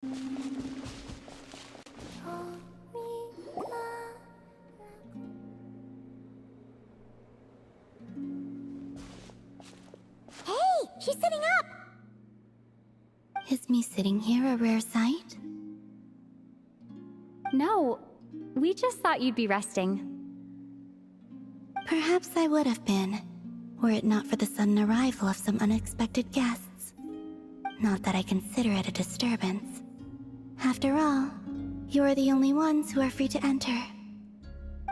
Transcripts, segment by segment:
Hey, she's sitting up! Is me sitting here a rare sight? No, we just thought you'd be resting. Perhaps I would have been, were it not for the sudden arrival of some unexpected guests. Not that I consider it a disturbance. After all, you are the only ones who are free to enter.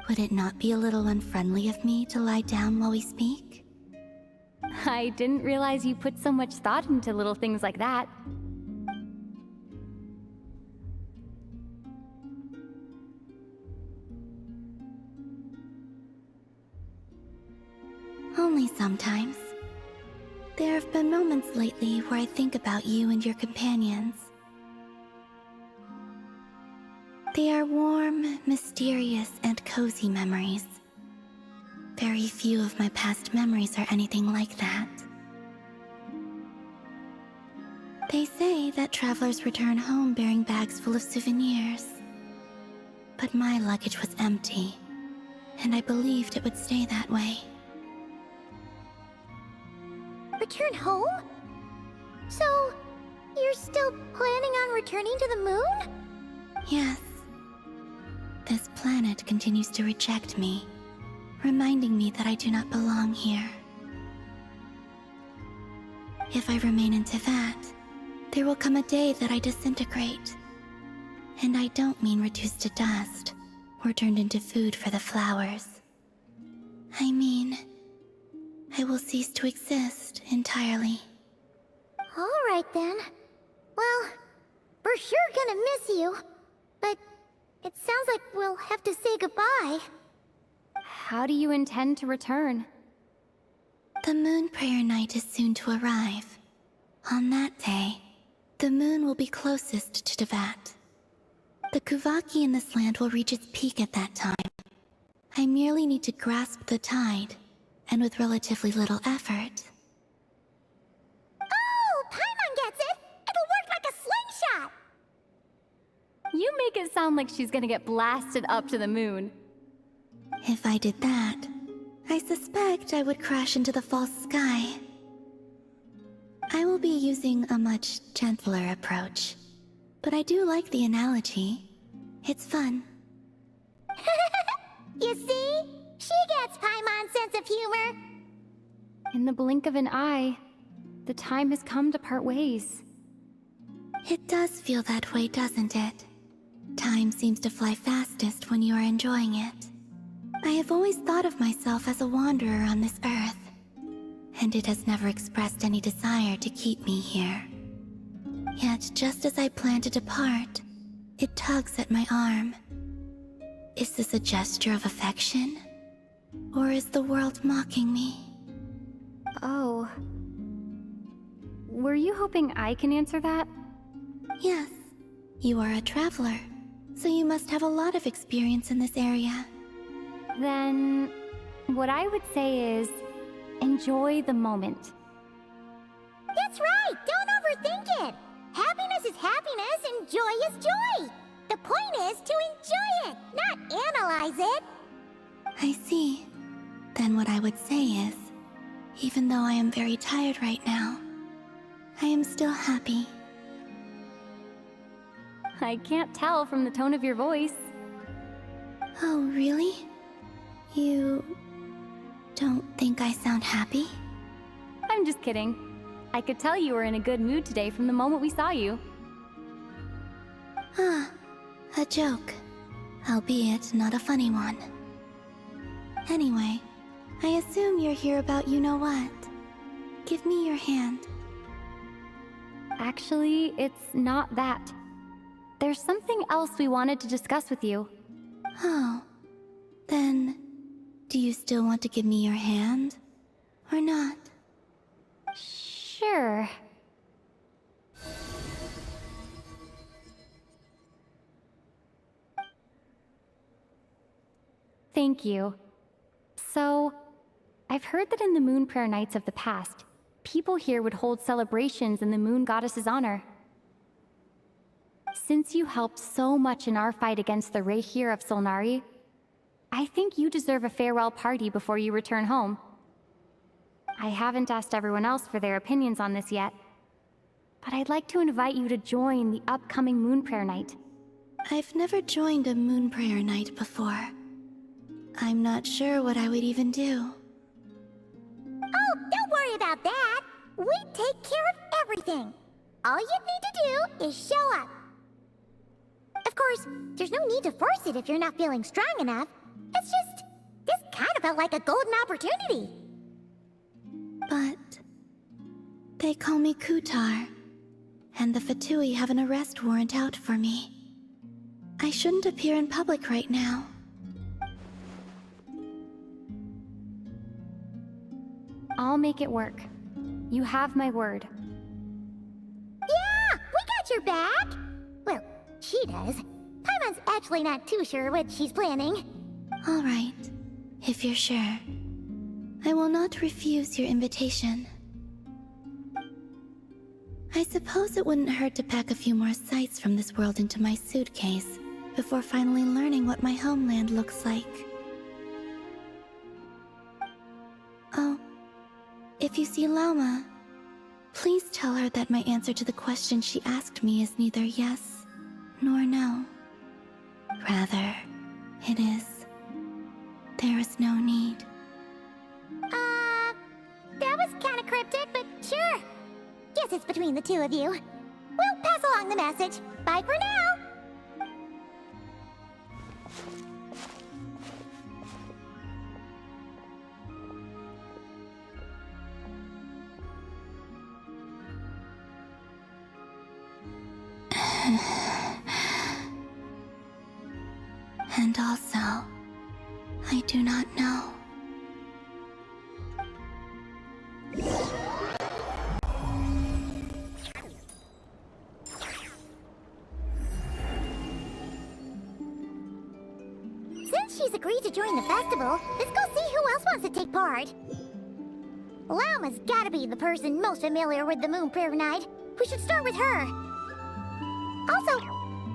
Would it not be a little unfriendly of me to lie down while we speak? I didn't realize you put so much thought into little things like that. Only sometimes. There have been moments lately where I think about you and your companions. They are warm, mysterious, and cozy memories. Very few of my past memories are anything like that. They say that travelers return home bearing bags full of souvenirs. But my luggage was empty, and I believed it would stay that way. Return home? So, you're still planning on returning to the moon? Yes. This planet continues to reject me, reminding me that I do not belong here. If I remain in Teyvat, there will come a day that I disintegrate. And I don't mean reduced to dust, or turned into food for the flowers. I mean, I will cease to exist entirely. Alright then. Well, we're sure gonna miss you. But it sounds like we'll have to say goodbye. How do you intend to return? The moon prayer night is soon to arrive. On that day, the moon will be closest to Teyvat. The Kuvaki in this land will reach its peak at that time. I merely need to grasp the tide, and with relatively little effort. Oh, Paimon gets it! It'll work like a slingshot! You make it sound like she's gonna get blasted up to the moon. If I did that, I suspect I would crash into the false sky. I will be using a much gentler approach, but I do like the analogy. It's fun. You see? She gets Paimon's sense of humor. In the blink of an eye, the time has come to part ways. It does feel that way, doesn't it? Time seems to fly fastest when you are enjoying it. I have always thought of myself as a wanderer on this earth, and it has never expressed any desire to keep me here. Yet, just as I plan to depart, it tugs at my arm. Is this a gesture of affection? Or is the world mocking me? Oh. Were you hoping I can answer that? Yes, you are a traveler, so you must have a lot of experience in this area. Then, what I would say is, enjoy the moment. That's right! Don't overthink it! Happiness is happiness and joy is joy! The point is to enjoy it, not analyze it! I see. Then what I would say is, even though I am very tired right now, I am still happy. I can't tell from the tone of your voice. Oh, really? You don't think I sound happy? I'm just kidding. I could tell you were in a good mood today from the moment we saw you. Ah, a joke. Albeit not a funny one. Anyway, I assume you're here about you-know-what. Give me your hand. Actually, it's not that. There's something else we wanted to discuss with you. Oh, then, do you still want to give me your hand? Or not? Sure. Thank you. So, I've heard that in the moon prayer nights of the past, people here would hold celebrations in the moon goddess's honor. since you helped so much in our fight against the Rehir of Solnari, I think you deserve a farewell party before you return home. I haven't asked everyone else for their opinions on this yet, but I'd like to invite you to join the upcoming Moon Prayer Night. I've never joined a moon prayer night before. I'm not sure what I would even do. Oh, don't worry about that. We take care of everything. All you need to do is show up. Of course, there's no need to force it if you're not feeling strong enough. It's just, this kind of felt like a golden opportunity. But they call me Kutar, and the Fatui have an arrest warrant out for me. I shouldn't appear in public right now. I'll make it work. You have my word. Yeah, we got your back. Well, she does. Paimon's actually not too sure what she's planning. All right, if you're sure. I will not refuse your invitation. I suppose it wouldn't hurt to pack a few more sights from this world into my suitcase before finally learning what my homeland looks like. Oh, if you see Lauma, please tell her that my answer to the question she asked me is neither yes nor no. Rather, it is, there is no need. That was kind of cryptic, but sure. Guess it's between the two of you. We'll pass along the message. Bye for now. And also, I do not know. Since she's agreed to join the festival, let's go see who else wants to take part. Lauma's gotta be the person most familiar with the Moon Prayer Night. We should start with her. Also,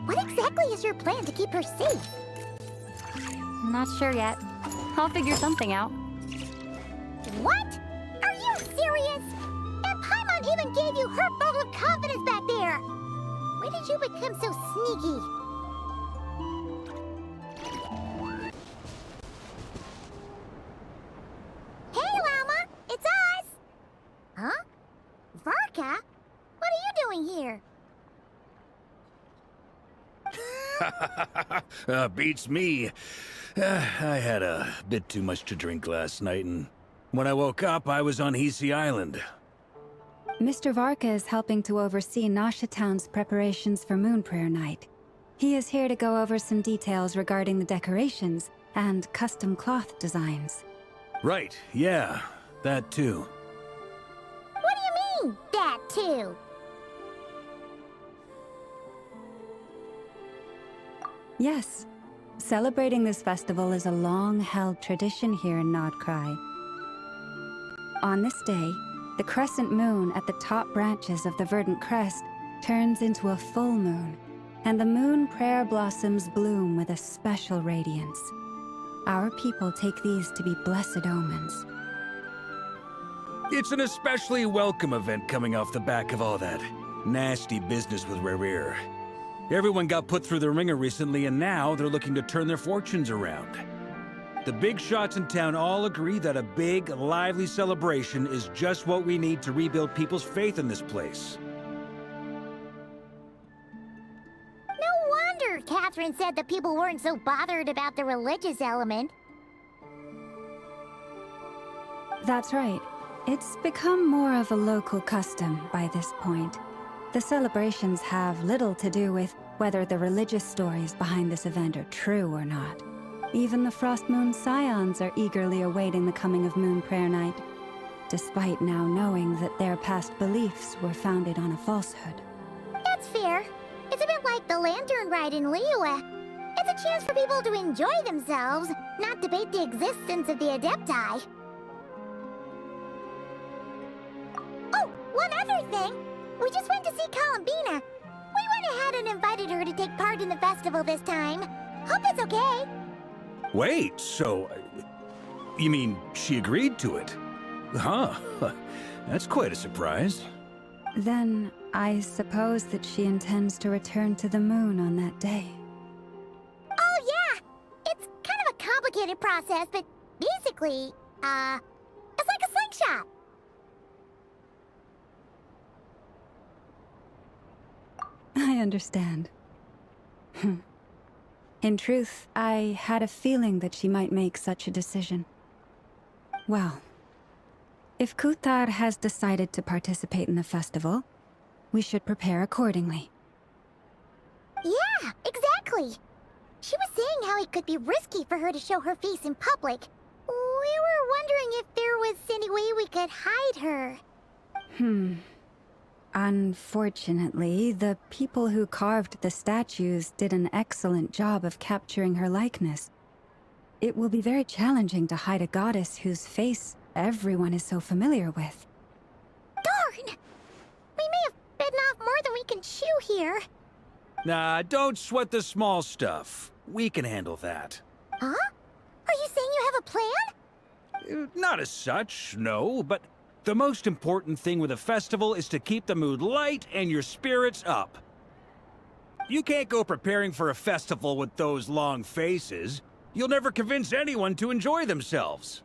what exactly is your plan to keep her safe? I'm not sure yet. I'll figure something out. What? Are you serious? And Paimon even gave you her vote of confidence back there! When did you become so sneaky? Hey, Lauma! It's us! Huh? Varka? What are you doing here? Beats me. I had a bit too much to drink last night, and when I woke up, I was on Hisi Island. Mr. Varka is helping to oversee Nasha Town's preparations for Moon Prayer Night. He is here to go over some details regarding the decorations and custom cloth designs. Right, yeah, that too. What do you mean, that too? Yes, celebrating this festival is a long-held tradition here in Nodcry. On this day, the crescent moon at the top branches of the verdant crest turns into a full moon, and the moon prayer blossoms bloom with a special radiance. Our people take these to be blessed omens. It's an especially welcome event coming off the back of all that nasty business with Rehir. Everyone got put through the ringer recently, and now they're looking to turn their fortunes around. The big shots in town all agree that a big, lively celebration is just what we need to rebuild people's faith in this place. No wonder Catherine said that people weren't so bothered about the religious element. That's right. It's become more of a local custom by this point. The celebrations have little to do with whether the religious stories behind this event are true or not. Even the Frost Moon Scions are eagerly awaiting the coming of Moon Prayer Night, despite now knowing that their past beliefs were founded on a falsehood. That's fair. It's a bit like the lantern ride in Liyue. It's a chance for people to enjoy themselves, not debate the existence of the Adepti. Oh, one other thing. We just went to see Columbina. We went ahead and invited her the festival this time. Hope it's okay. Wait, so... you mean she agreed to it? Huh. That's quite a surprise. Then I suppose that she intends to return to the moon on that day. Oh, yeah! It's kind of a complicated process, but basically, it's like a slingshot. I understand. In truth, I had a feeling that she might make such a decision. Well, if Kuthar has decided to participate in the festival, we should prepare accordingly. Yeah, exactly. She was saying how it could be risky for her to show her face in public. We were wondering if there was any way we could hide her. Unfortunately, the people who carved the statues did an excellent job of capturing her likeness. It will be very challenging to hide a goddess whose face everyone is so familiar with. Darn! We may have bitten off more than we can chew here. Nah, don't sweat the small stuff. We can handle that. Huh? Are you saying you have a plan? Not as such, no, but the most important thing with a festival is to keep the mood light and your spirits up. You can't go preparing for a festival with those long faces. You'll never convince anyone to enjoy themselves.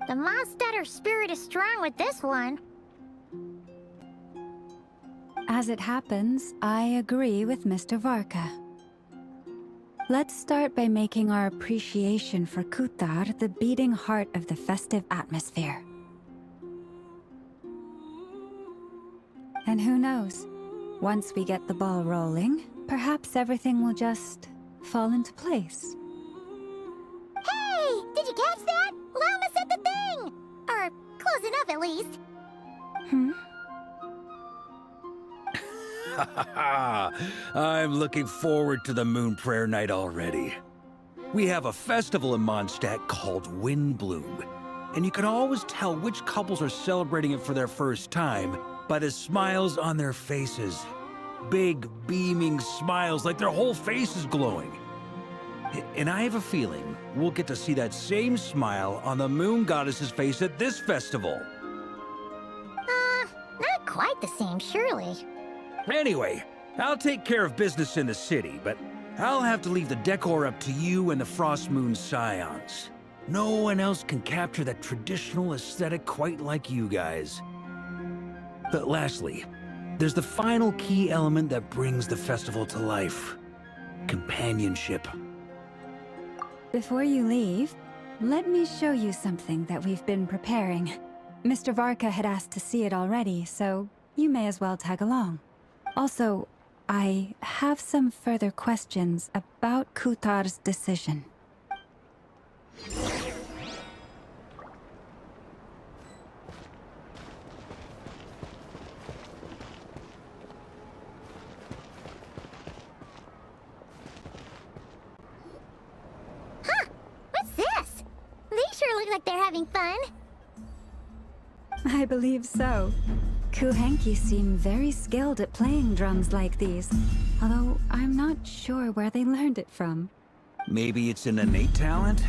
The Mondstatter spirit is strong with this one. As it happens, I agree with Mr. Varka. Let's start by making our appreciation for Kuthar the beating heart of the festive atmosphere. And who knows? Once we get the ball rolling, perhaps everything will just fall into place. Hey! Did you catch that? Llama said the thing! Or close enough, at least. I'm looking forward to the Moon Prayer Night already. We have a festival in Mondstadt called Windbloom, and you can always tell which couples are celebrating it for their first time by the smiles on their faces. Big, beaming smiles like their whole face is glowing. And I have a feeling we'll get to see that same smile on the Moon Goddess's face at this festival. Not quite the same, surely. Anyway, I'll take care of business in the city, but I'll have to leave the decor up to you and the Frost Moon Scions. No one else can capture that traditional aesthetic quite like you guys. But lastly, there's the final key element that brings the festival to life. Companionship. Before you leave, let me show you something that we've been preparing. Mr. Varka had asked to see it already, so you may as well tag along. Also, I have some further questions about Kuthar's decision. What's this? They sure look like they're having fun. I believe so. Kuhenki seem very skilled at playing drums like these, although I'm not sure where they learned it from. Maybe it's an innate talent?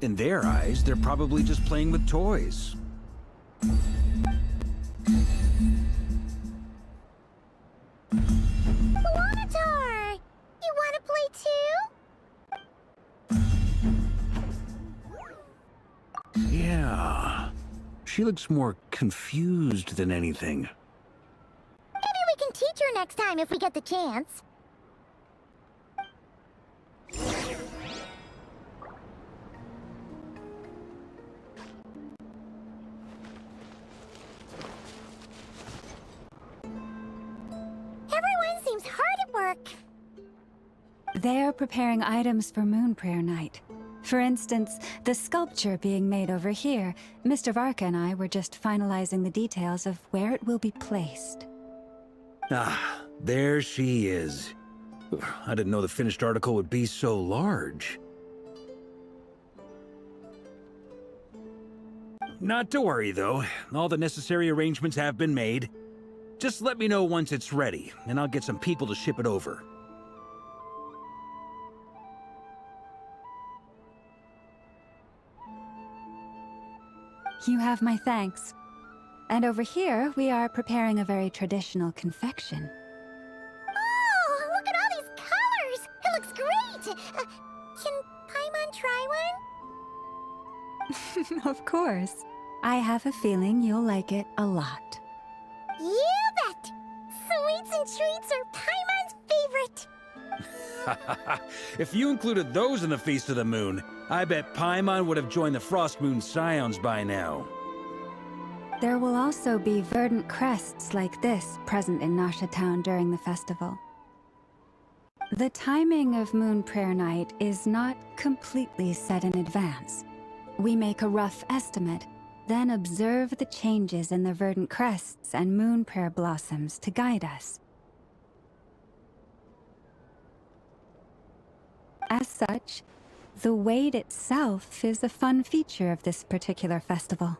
In their eyes, they're probably just playing with toys. Lanatar! You want to play too? Yeah. She looks more confused than anything. Maybe we can teach her next time if we get the chance. Everyone seems hard at work. They're preparing items for Moon Prayer Night. For instance, the sculpture being made over here, Mr. Varka and I were just finalizing the details of where it will be placed. Ah, there she is. I didn't know the finished article would be so large. Not to worry, though. All the necessary arrangements have been made. Just let me know once it's ready, and I'll get some people to ship it over. You have my thanks. And over here, we are preparing a very traditional confection. Oh, look at all these colors! It looks great! Can Paimon try one? Of course. I have a feeling you'll like it a lot. You bet! Sweets and treats are Paimon's favorite! If you included those in the Feast of the Moon, I bet Paimon would have joined the Frost Moon Scions by now. There will also be verdant crests like this present in Nasha Town during the festival. The timing of Moon Prayer Night is not completely set in advance. We make a rough estimate, then observe the changes in the verdant crests and Moon Prayer blossoms to guide us. As such, the wait itself is a fun feature of this particular festival.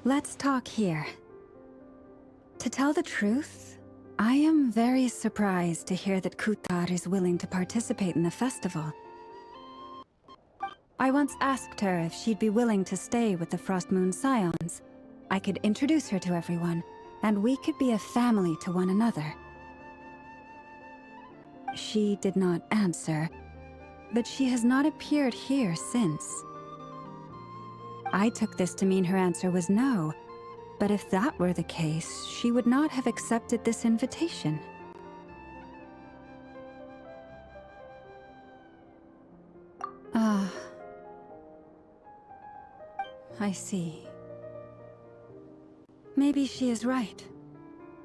Let's talk here. To tell the truth, I am very surprised to hear that Kutar is willing to participate in the festival. I once asked her if she'd be willing to stay with the Frost Moon Scions. I could introduce her to everyone, and we could be a family to one another. She did not answer, but she has not appeared here since. I took this to mean her answer was no, but if that were the case, she would not have accepted this invitation. Ah. I see. Maybe she is right.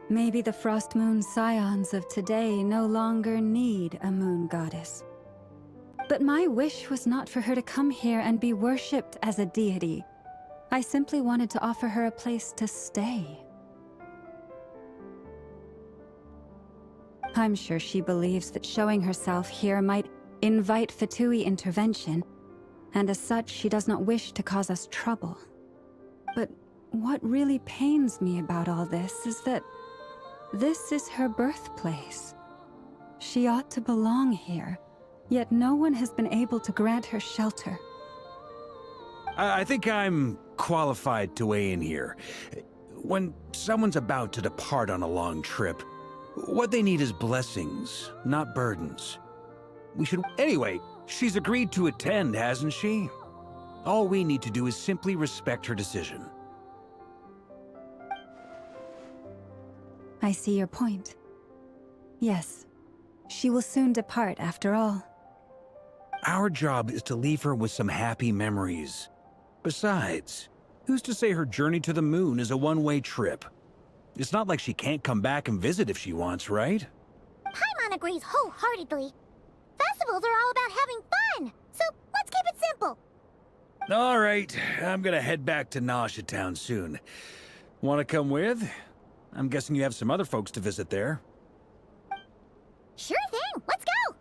Maybe the Frost Moon Scions of today no longer need a moon goddess. But my wish was not for her to come here and be worshipped as a deity. I simply wanted to offer her a place to stay. I'm sure she believes that showing herself here might invite Fatui intervention, and as such she does not wish to cause us trouble. But what really pains me about all this is that this is her birthplace. She ought to belong here. Yet no one has been able to grant her shelter. I think I'm qualified to weigh in here. When someone's about to depart on a long trip, what they need is blessings, not burdens. Anyway, she's agreed to attend, hasn't she? All we need to do is simply respect her decision. I see your point. Yes, she will soon depart after all. Our job is to leave her with some happy memories. Besides, who's to say her journey to the moon is a one-way trip? It's not like she can't come back and visit if she wants, right? Paimon agrees wholeheartedly. Festivals are all about having fun, so let's keep it simple. All right, I'm gonna head back to Nasha Town soon. Want to come with? I'm guessing you have some other folks to visit there. Sure thing, let's go!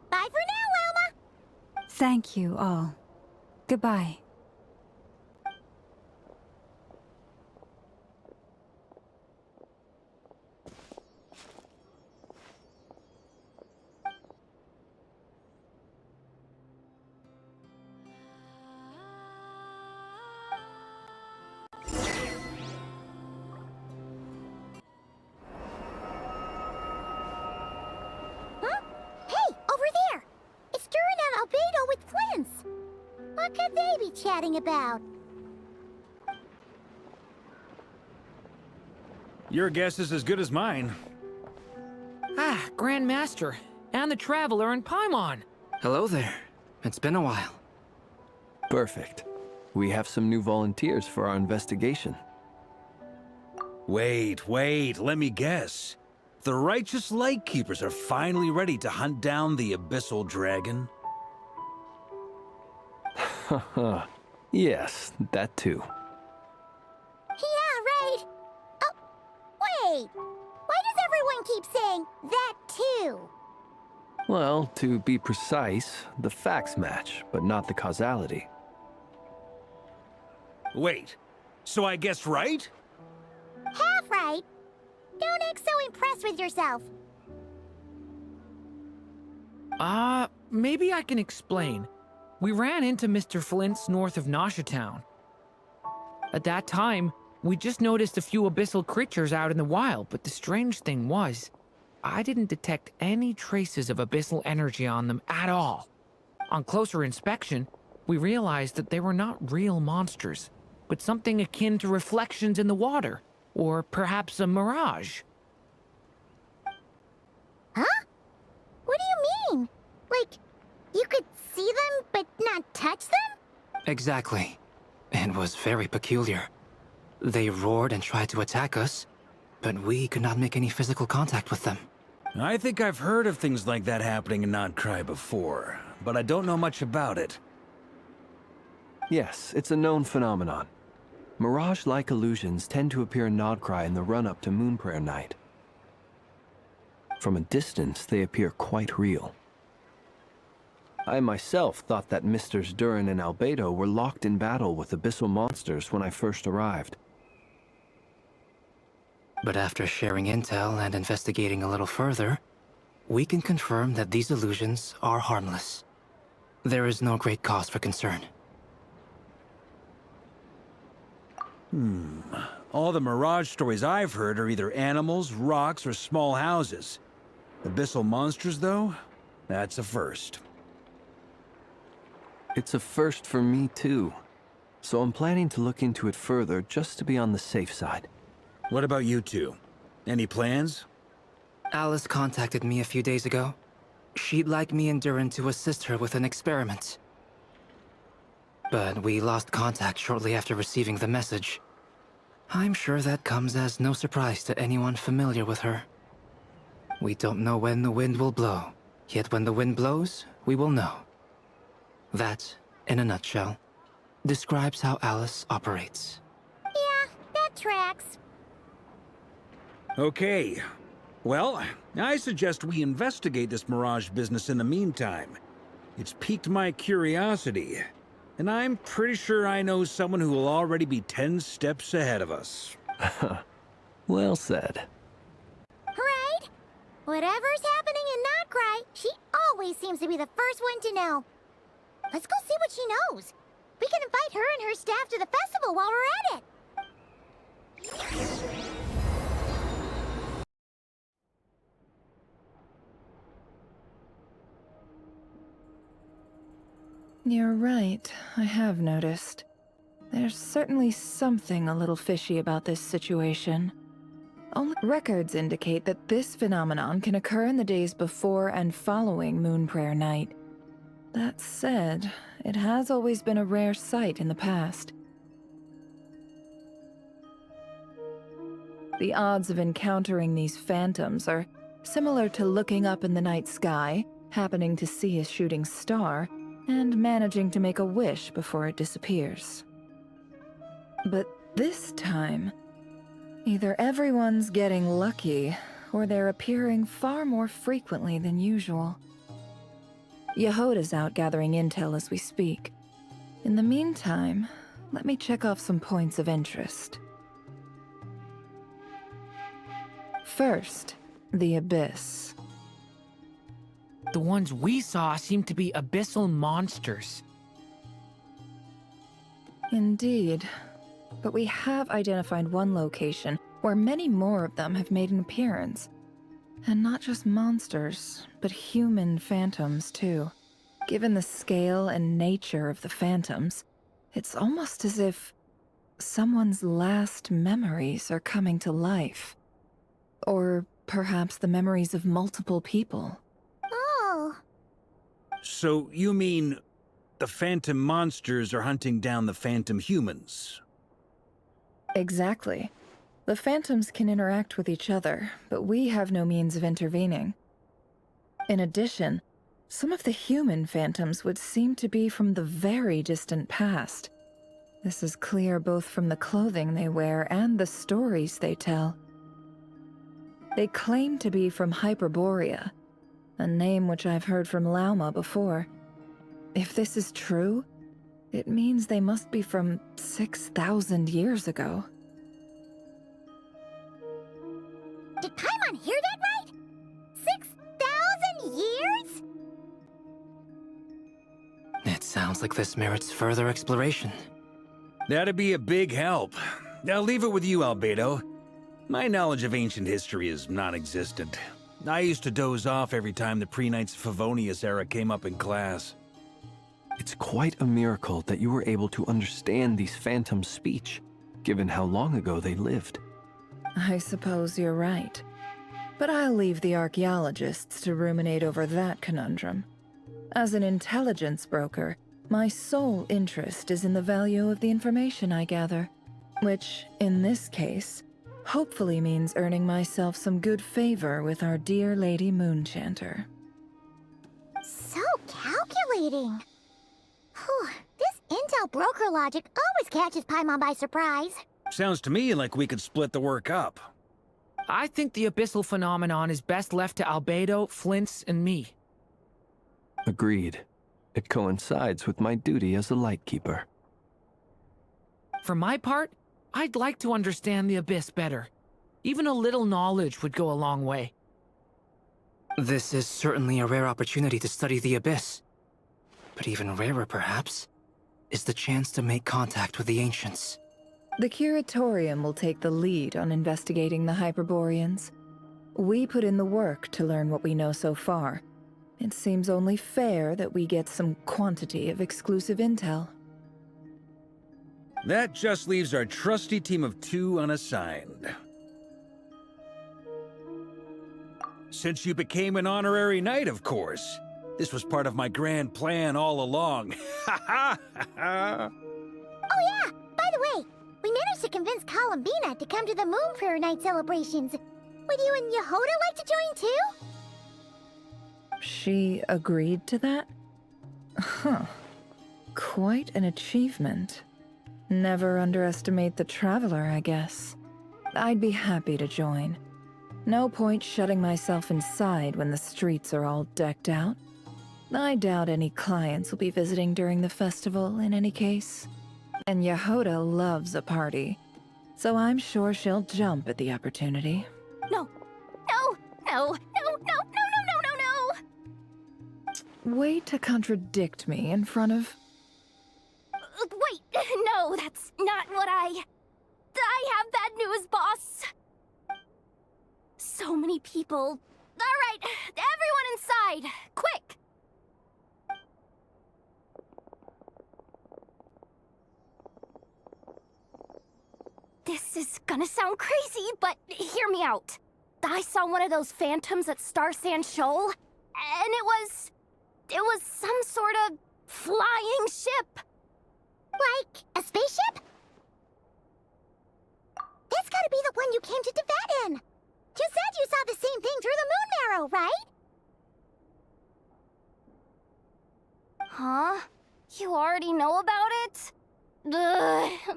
Bye for now, Wilma! Thank you all. Goodbye. Huh? Hey, over there! It's Durin and Albedo with twins! What could they be chatting about? Your guess is as good as mine. Ah, Grand Master, and the Traveler and Paimon. Hello there. It's been a while. Perfect. We have some new volunteers for our investigation. Wait, let me guess. The righteous Lightkeepers are finally ready to hunt down the Abyssal Dragon? Haha. Yes, that too. Yeah, right! Wait! Why does everyone keep saying that too? Well, to be precise, the facts match, but not the causality. Wait, so I guessed right? Half right. Don't act so impressed with yourself. Maybe I can explain. We ran into Mr. Flint's north of Nasha Town. At that time, we just noticed a few abyssal creatures out in the wild, but the strange thing was, I didn't detect any traces of abyssal energy on them at all. On closer inspection, we realized that they were not real monsters, but something akin to reflections in the water, or perhaps a mirage. Huh? What do you mean? Like, you could see them, but not touch them? Exactly. It was very peculiar. They roared and tried to attack us, but we could not make any physical contact with them. I think I've heard of things like that happening in Notcry before, but I don't know much about it. Yes, it's a known phenomenon. Mirage-like illusions tend to appear in Notcry in the run-up to Moonprayer Night. From a distance, they appear quite real. I myself thought that Misters Durin and Albedo were locked in battle with abyssal monsters when I first arrived. But after sharing intel and investigating a little further, we can confirm that these illusions are harmless. There is no great cause for concern. All the Mirage stories I've heard are either animals, rocks, or small houses. Abyssal monsters, though? That's a first. It's a first for me, too. So I'm planning to look into it further just to be on the safe side. What about you two? Any plans? Alice contacted me a few days ago. She'd like me and Durin to assist her with an experiment. But we lost contact shortly after receiving the message. I'm sure that comes as no surprise to anyone familiar with her. We don't know when the wind will blow, yet when the wind blows, we will know. That, in a nutshell, describes how Alice operates. Yeah, that tracks. Okay. Well, I suggest we investigate this Mirage business in the meantime. It's piqued my curiosity, and I'm pretty sure I know someone who will already be 10 steps ahead of us. Well said. Right? Whatever's happening in Notcry, she always seems to be the first one to know. Let's go see what she knows. We can invite her and her staff to the festival while we're at it. You're right, I have noticed. There's certainly something a little fishy about this situation. Only records indicate that this phenomenon can occur in the days before and following Moonprayer Night. That said, it has always been a rare sight in the past. The odds of encountering these phantoms are similar to looking up in the night sky, happening to see a shooting star, and managing to make a wish before it disappears. But this time, either everyone's getting lucky, or they're appearing far more frequently than usual. Yehoda's out gathering intel as we speak. In the meantime, let me check off some points of interest. First, the Abyss. The ones we saw seem to be abyssal monsters. Indeed. But we have identified one location where many more of them have made an appearance. And not just monsters, but human phantoms too. Given the scale and nature of the phantoms, it's almost as if someone's last memories are coming to life. Or perhaps the memories of multiple people. Oh. So you mean the phantom monsters are hunting down the phantom humans? Exactly. The phantoms can interact with each other, but we have no means of intervening. In addition, some of the human phantoms would seem to be from the very distant past. This is clear both from the clothing they wear and the stories they tell. They claim to be from Hyperborea, a name which I've heard from Lauma before. If this is true, it means they must be from 6,000 years ago. Did Paimon hear that right? 6,000 years? It sounds like this merits further exploration. That'd be a big help. I'll leave it with you, Albedo. My knowledge of ancient history is non-existent. I used to doze off every time the pre-Knights Favonius era came up in class. It's quite a miracle that you were able to understand these phantoms' speech, given how long ago they lived. I suppose you're right. But I'll leave the archaeologists to ruminate over that conundrum. As an intelligence broker, my sole interest is in the value of the information I gather, which, in this case, hopefully means earning myself some good favor with our dear Lady Moonchanter. So calculating. Whew, this intel broker logic always catches Paimon by surprise. Sounds to me like we could split the work up. I think the abyssal phenomenon is best left to Albedo, Flints, and me. Agreed. It coincides with my duty as a lightkeeper. For my part, I'd like to understand the Abyss better. Even a little knowledge would go a long way. This is certainly a rare opportunity to study the Abyss. But even rarer, perhaps, is the chance to make contact with the Ancients. The Curatorium will take the lead on investigating the Hyperboreans. We put in the work to learn what we know so far. It seems only fair that we get some quantity of exclusive intel. That just leaves our trusty team of 2 unassigned. Since you became an honorary knight, of course. This was part of my grand plan all along. Ha ha ha! Oh yeah, by the way, we managed to convince Columbina to come to the Moon Prayer Night celebrations. Would you and Yehoda like to join too? She agreed to that? Huh. Quite an achievement. Never underestimate the traveler, I guess. I'd be happy to join. No point shutting myself inside when the streets are all decked out. I doubt any clients will be visiting during the festival in any case. And Yehoda loves a party, so I'm sure she'll jump at the opportunity. No, no, no, no, no, no, no, no, no, no! Way to contradict me in front of... Wait, no, that's not what I have bad news, boss. So many people. All right, everyone inside, quick! This is gonna sound crazy, but hear me out. I saw one of those phantoms at Star Sand Shoal, and it was some sort of flying ship. Like a spaceship? That's gotta be the one you came to Tibet in. You said you saw the same thing through the moon marrow, right? Huh? You already know about it? Ugh,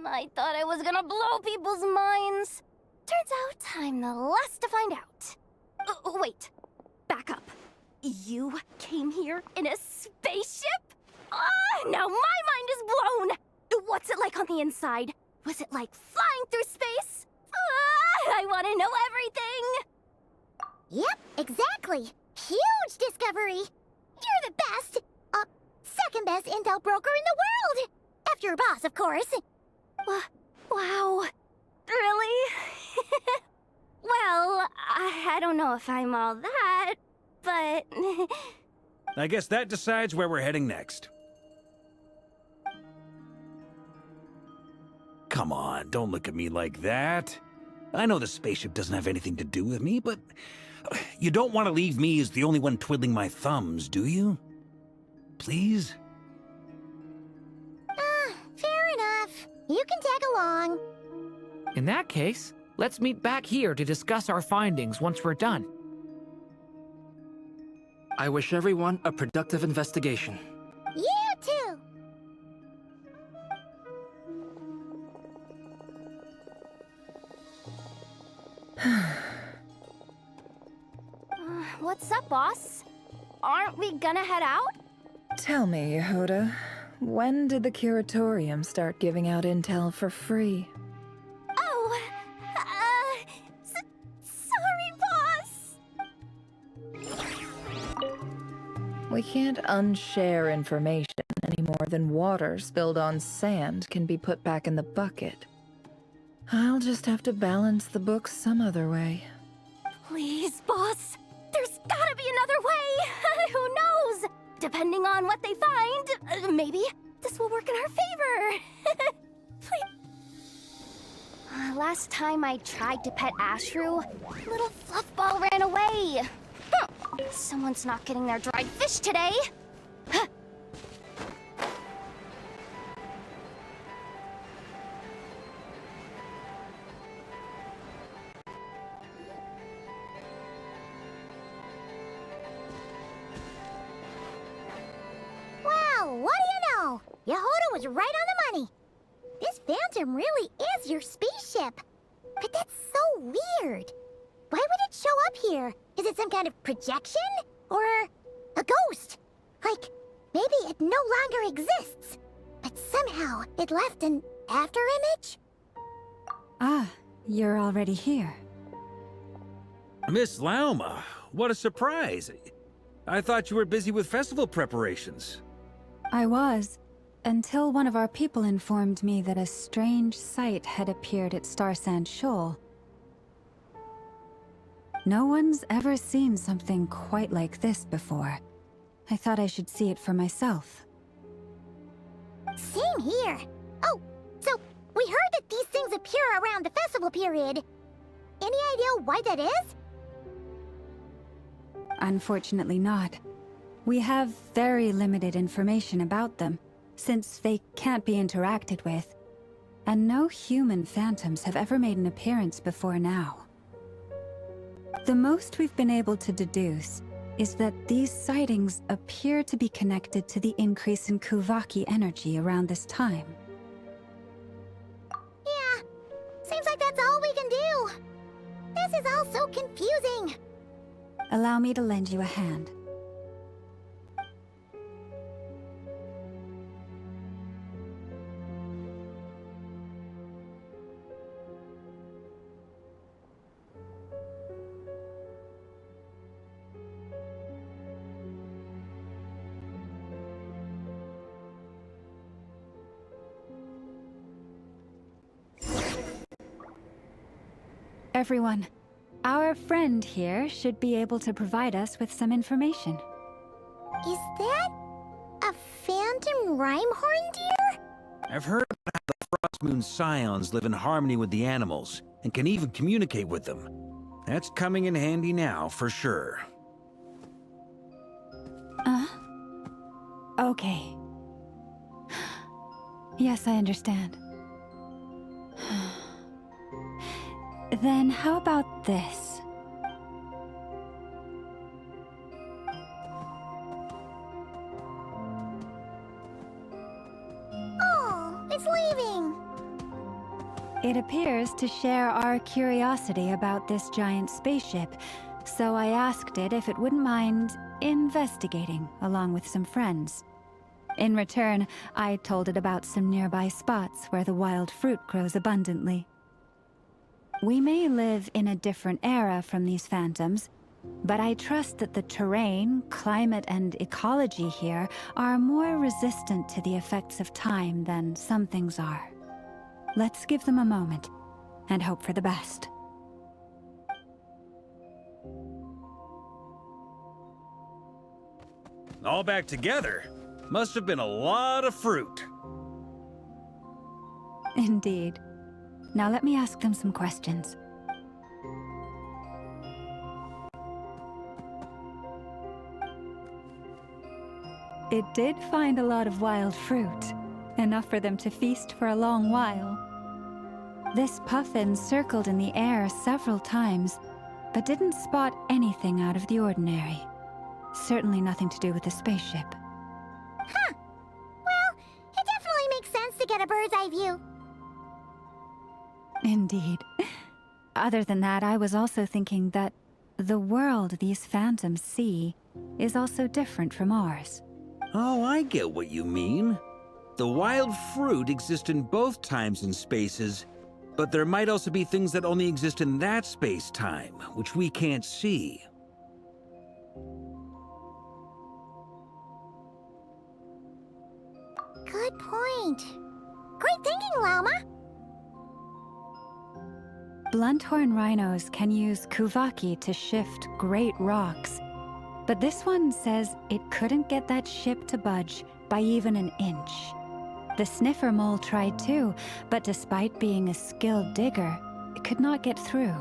I thought I was gonna blow people's minds. Turns out I'm the last to find out. Wait, back up. You came here in a spaceship? Now my mind is blown! What's it like on the inside? Was it like flying through space? I want to know everything! Yep, exactly. Huge discovery. You're the best, second best intel broker in the world! After your boss, of course. Wow. Really? Well, I don't know if I'm all that, but... I guess that decides where we're heading next. Come on, don't look at me like that. I know the spaceship doesn't have anything to do with me, but you don't want to leave me as the only one twiddling my thumbs, do you? Please? Fair enough. You can tag along. In that case, let's meet back here to discuss our findings once we're done. I wish everyone a productive investigation. You too. What's up, boss? Aren't we gonna head out? Tell me, Yehuda, when did the Curatorium start giving out intel for free? Oh, sorry, boss! We can't unshare information any more than water spilled on sand can be put back in the bucket. I'll just have to balance the books some other way. Please, boss. There's gotta be another way. Who knows? Depending on what they find, maybe this will work in our favor. Please. Last time I tried to pet Ashru, little fluffball ran away. Someone's not getting their dried fish today. Well, what do you know? Yehuda was right on the money. This phantom really is your spaceship. But that's so weird. Why would it show up here? Is it some kind of projection? Or a ghost? Like, maybe it no longer exists. But somehow it left an afterimage? Ah, you're already here. Miss Lauma, what a surprise. I thought you were busy with festival preparations. I was, until one of our people informed me that a strange sight had appeared at Star Sand Shoal. No one's ever seen something quite like this before. I thought I should see it for myself. Same here. Oh, so we heard that these things appear around the festival period. Any idea why that is? Unfortunately not. We have very limited information about them, since they can't be interacted with. And no human phantoms have ever made an appearance before now. The most we've been able to deduce is that these sightings appear to be connected to the increase in Kuvaki energy around this time. Yeah, seems like that's all we can do. This is all so confusing. Allow me to lend you a hand. Everyone, our friend here should be able to provide us with some information. Is that a phantom rhymehorn deer? I've heard about how the Frost Moon Scions live in harmony with the animals and can even communicate with them. That's coming in handy now, for sure. Okay. Yes, I understand. Then how about this? Oh, it's leaving. It appears to share our curiosity about this giant spaceship, so I asked it if it wouldn't mind investigating along with some friends. In return, I told it about some nearby spots where the wild fruit grows abundantly. We may live in a different era from these phantoms, but I trust that the terrain, climate, and ecology here are more resistant to the effects of time than some things are. Let's give them a moment and hope for the best. All back together? Must have been a lot of fruit. Indeed. Now let me ask them some questions. It did find a lot of wild fruit, enough for them to feast for a long while. This puffin circled in the air several times, but didn't spot anything out of the ordinary. Certainly nothing to do with the spaceship. Huh. Well, it definitely makes sense to get a bird's eye view. Indeed. Other than that, I was also thinking that the world these phantoms see is also different from ours. Oh, I get what you mean. The wild fruit exists in both times and spaces, but there might also be things that only exist in that space-time, which we can't see. Good point. Great thinking, Llama. Blunthorn rhinos can use kuvaki to shift great rocks, but this one says it couldn't get that ship to budge by even an inch. The sniffer mole tried too, but despite being a skilled digger, it could not get through.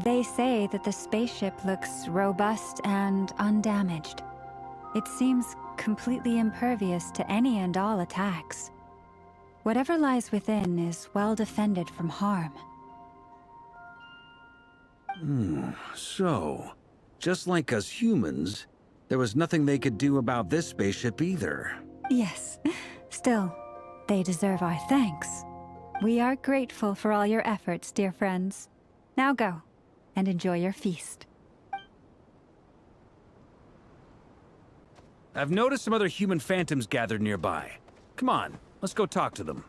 They say that the spaceship looks robust and undamaged. It seems completely impervious to any and all attacks. Whatever lies within is well defended from harm. So, just like us humans, there was nothing they could do about this spaceship either. Yes, still, they deserve our thanks. We are grateful for all your efforts, dear friends. Now go, and enjoy your feast. I've noticed some other human phantoms gathered nearby. Come on, let's go talk to them.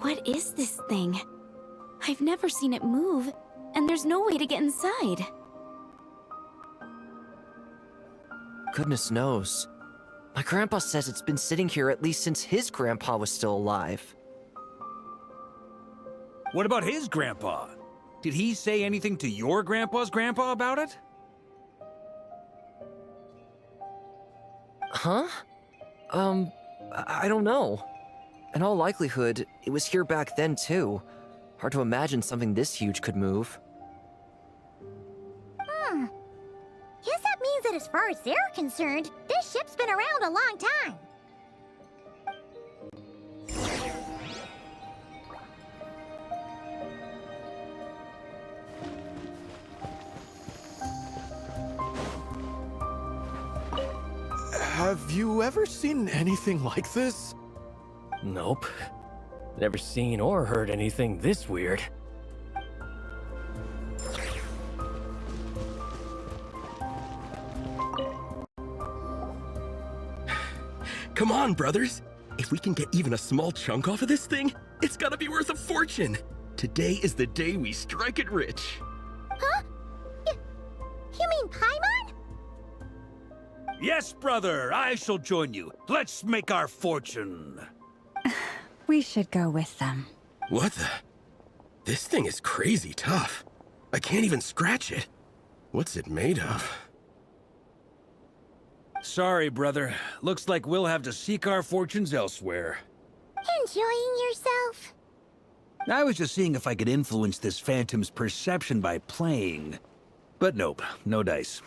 What is this thing? I've never seen it move, and there's no way to get inside. Goodness knows. My grandpa says it's been sitting here at least since his grandpa was still alive. What about his grandpa? Did he say anything to your grandpa's grandpa about it? Huh? I don't know. In all likelihood, it was here back then too. Hard to imagine something this huge could move. Guess that means that as far as they're concerned, this ship's been around a long time. Have you ever seen anything like this? Nope. Never seen or heard anything this weird. Come on, brothers. If we can get even a small chunk off of this thing, it's gotta be worth a fortune. Today is the day we strike it rich. Huh? You mean Paimon? Yes, brother, I shall join you. Let's make our fortune. We should go with them. What the? This thing is crazy tough. I can't even scratch it. What's it made of? Sorry, brother. Looks like we'll have to seek our fortunes elsewhere. Enjoying yourself? I was just seeing if I could influence this phantom's perception by playing. But nope, no dice.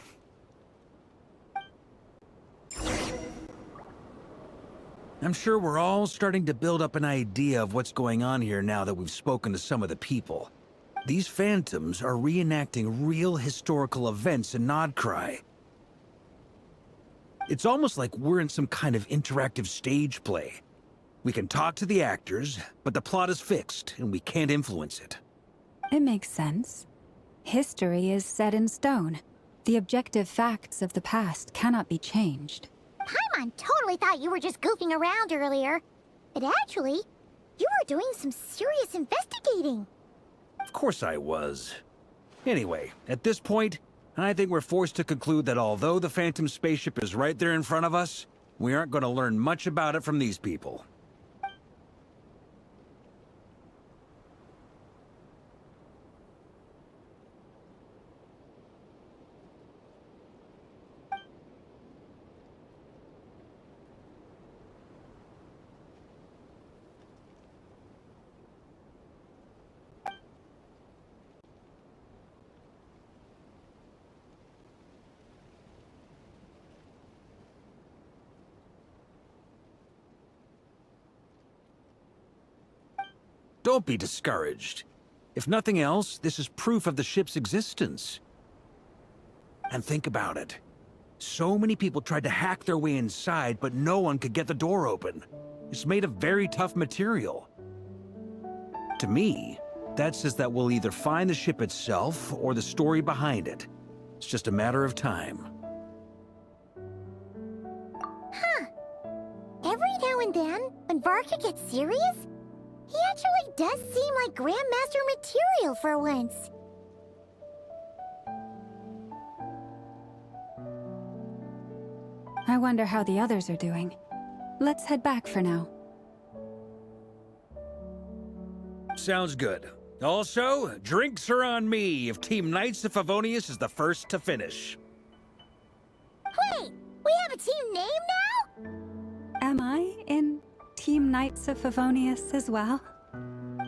I'm sure we're all starting to build up an idea of what's going on here now that we've spoken to some of the people. These phantoms are reenacting real historical events in Nodcry. It's almost like we're in some kind of interactive stage play. We can talk to the actors, but the plot is fixed, and we can't influence it. It makes sense. History is set in stone. The objective facts of the past cannot be changed. Paimon totally thought you were just goofing around earlier. But actually, you were doing some serious investigating. Of course I was. Anyway, at this point, I think we're forced to conclude that although the Phantom spaceship is right there in front of us, we aren't going to learn much about it from these people. Don't be discouraged. If nothing else, this is proof of the ship's existence. And think about it. So many people tried to hack their way inside, but no one could get the door open. It's made of very tough material. To me, that says that we'll either find the ship itself or the story behind it. It's just a matter of time. Huh. Every now and then, when Varka gets serious, he actually does seem like Grandmaster material for once. I wonder how the others are doing. Let's head back for now. Sounds good. Also, drinks are on me if Team Knights of Favonius is the first to finish. Wait, we have a team name now? Am I in Team Knights of Favonius as well?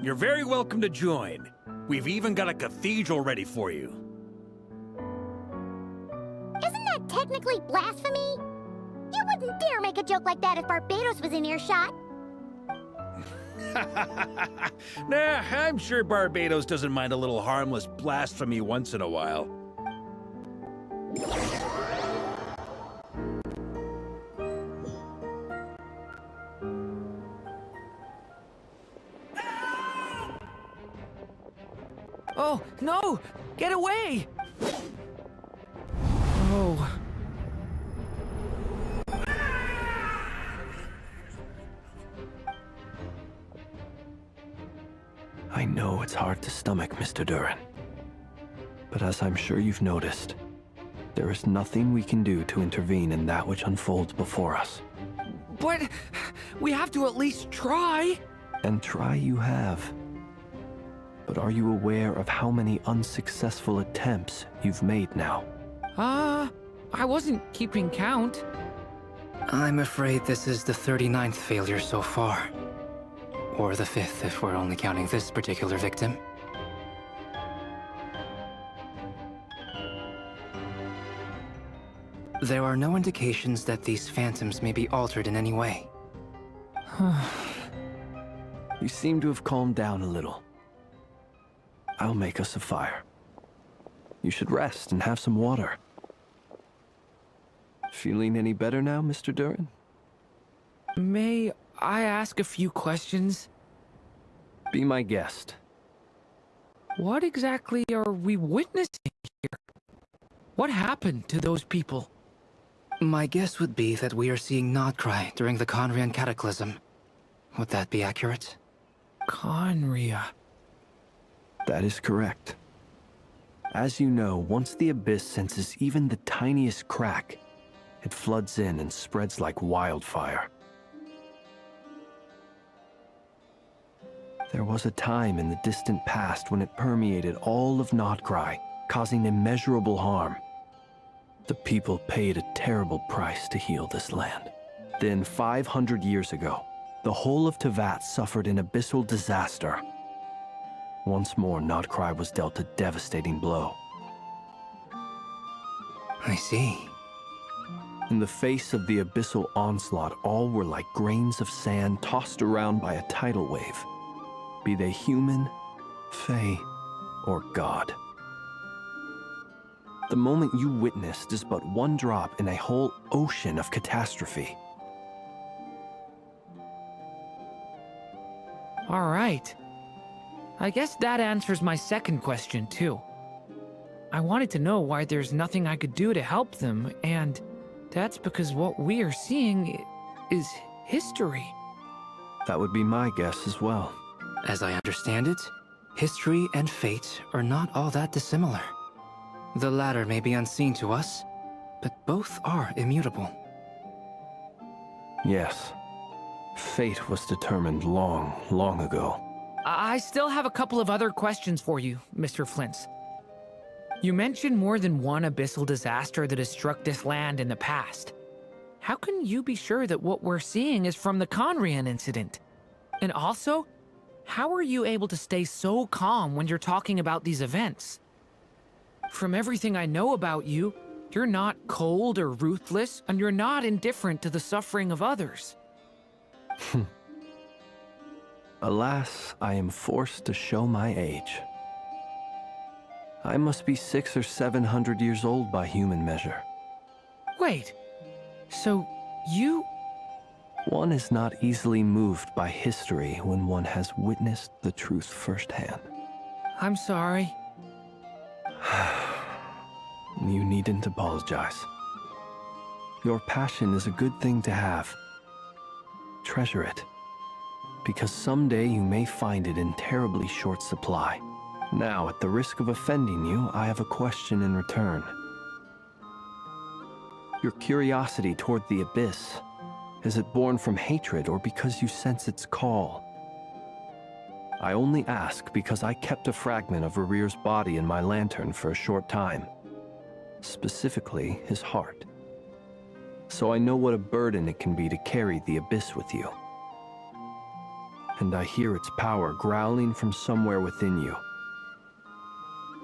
You're very welcome to join. We've even got a cathedral ready for you. Isn't that technically blasphemy? You wouldn't dare make a joke like that if Barbados was in earshot. Nah, I'm sure Barbados doesn't mind a little harmless blasphemy once in a while. Oh, no! Get away! Oh. I know it's hard to stomach, Mr. Duran. But as I'm sure you've noticed, there is nothing we can do to intervene in that which unfolds before us. But we have to at least try. And try you have. But are you aware of how many unsuccessful attempts you've made now? I wasn't keeping count. I'm afraid this is the 39th failure so far. Or the 5th if we're only counting this particular victim. There are no indications that these phantoms may be altered in any way. You seem to have calmed down a little. I'll make us a fire. You should rest and have some water. Feeling any better now, Mr. Duran? May I ask a few questions? Be my guest. What exactly are we witnessing here? What happened to those people? My guess would be that we are seeing Nodcry during the Conrian Cataclysm. Would that be accurate? Conria. That is correct. As you know, once the Abyss senses even the tiniest crack, it floods in and spreads like wildfire. There was a time in the distant past when it permeated all of Nodcry, causing immeasurable harm. The people paid a terrible price to heal this land. Then, 500 years ago, the whole of Teyvat suffered an abyssal disaster. Once more, Nodcry was dealt a devastating blow. I see. In the face of the abyssal onslaught, all were like grains of sand tossed around by a tidal wave. Be they human, fae, or god. The moment you witnessed is but one drop in a whole ocean of catastrophe. All right. I guess that answers my second question, too. I wanted to know why there's nothing I could do to help them, and that's because what we are seeing is history. That would be my guess as well. As I understand it, history and fate are not all that dissimilar. The latter may be unseen to us, but both are immutable. Yes. Fate was determined long, long ago. I still have a couple of other questions for you, Mr. Flint's. You mentioned more than one abyssal disaster that has struck this land in the past. How can you be sure that what we're seeing is from the Conrian incident? And also, how are you able to stay so calm when you're talking about these events? From everything I know about you, you're not cold or ruthless, and you're not indifferent to the suffering of others. Alas, I am forced to show my age. I must be 600 or 700 years old by human measure. Wait, so you... One is not easily moved by history when one has witnessed the truth firsthand. I'm sorry. You needn't apologize. Your passion is a good thing to have. Treasure it, because someday you may find it in terribly short supply. Now, at the risk of offending you, I have a question in return. Your curiosity toward the abyss, is it born from hatred or because you sense its call? I only ask because I kept a fragment of Rerear's body in my lantern for a short time. Specifically, his heart. So I know what a burden it can be to carry the abyss with you. And I hear its power growling from somewhere within you.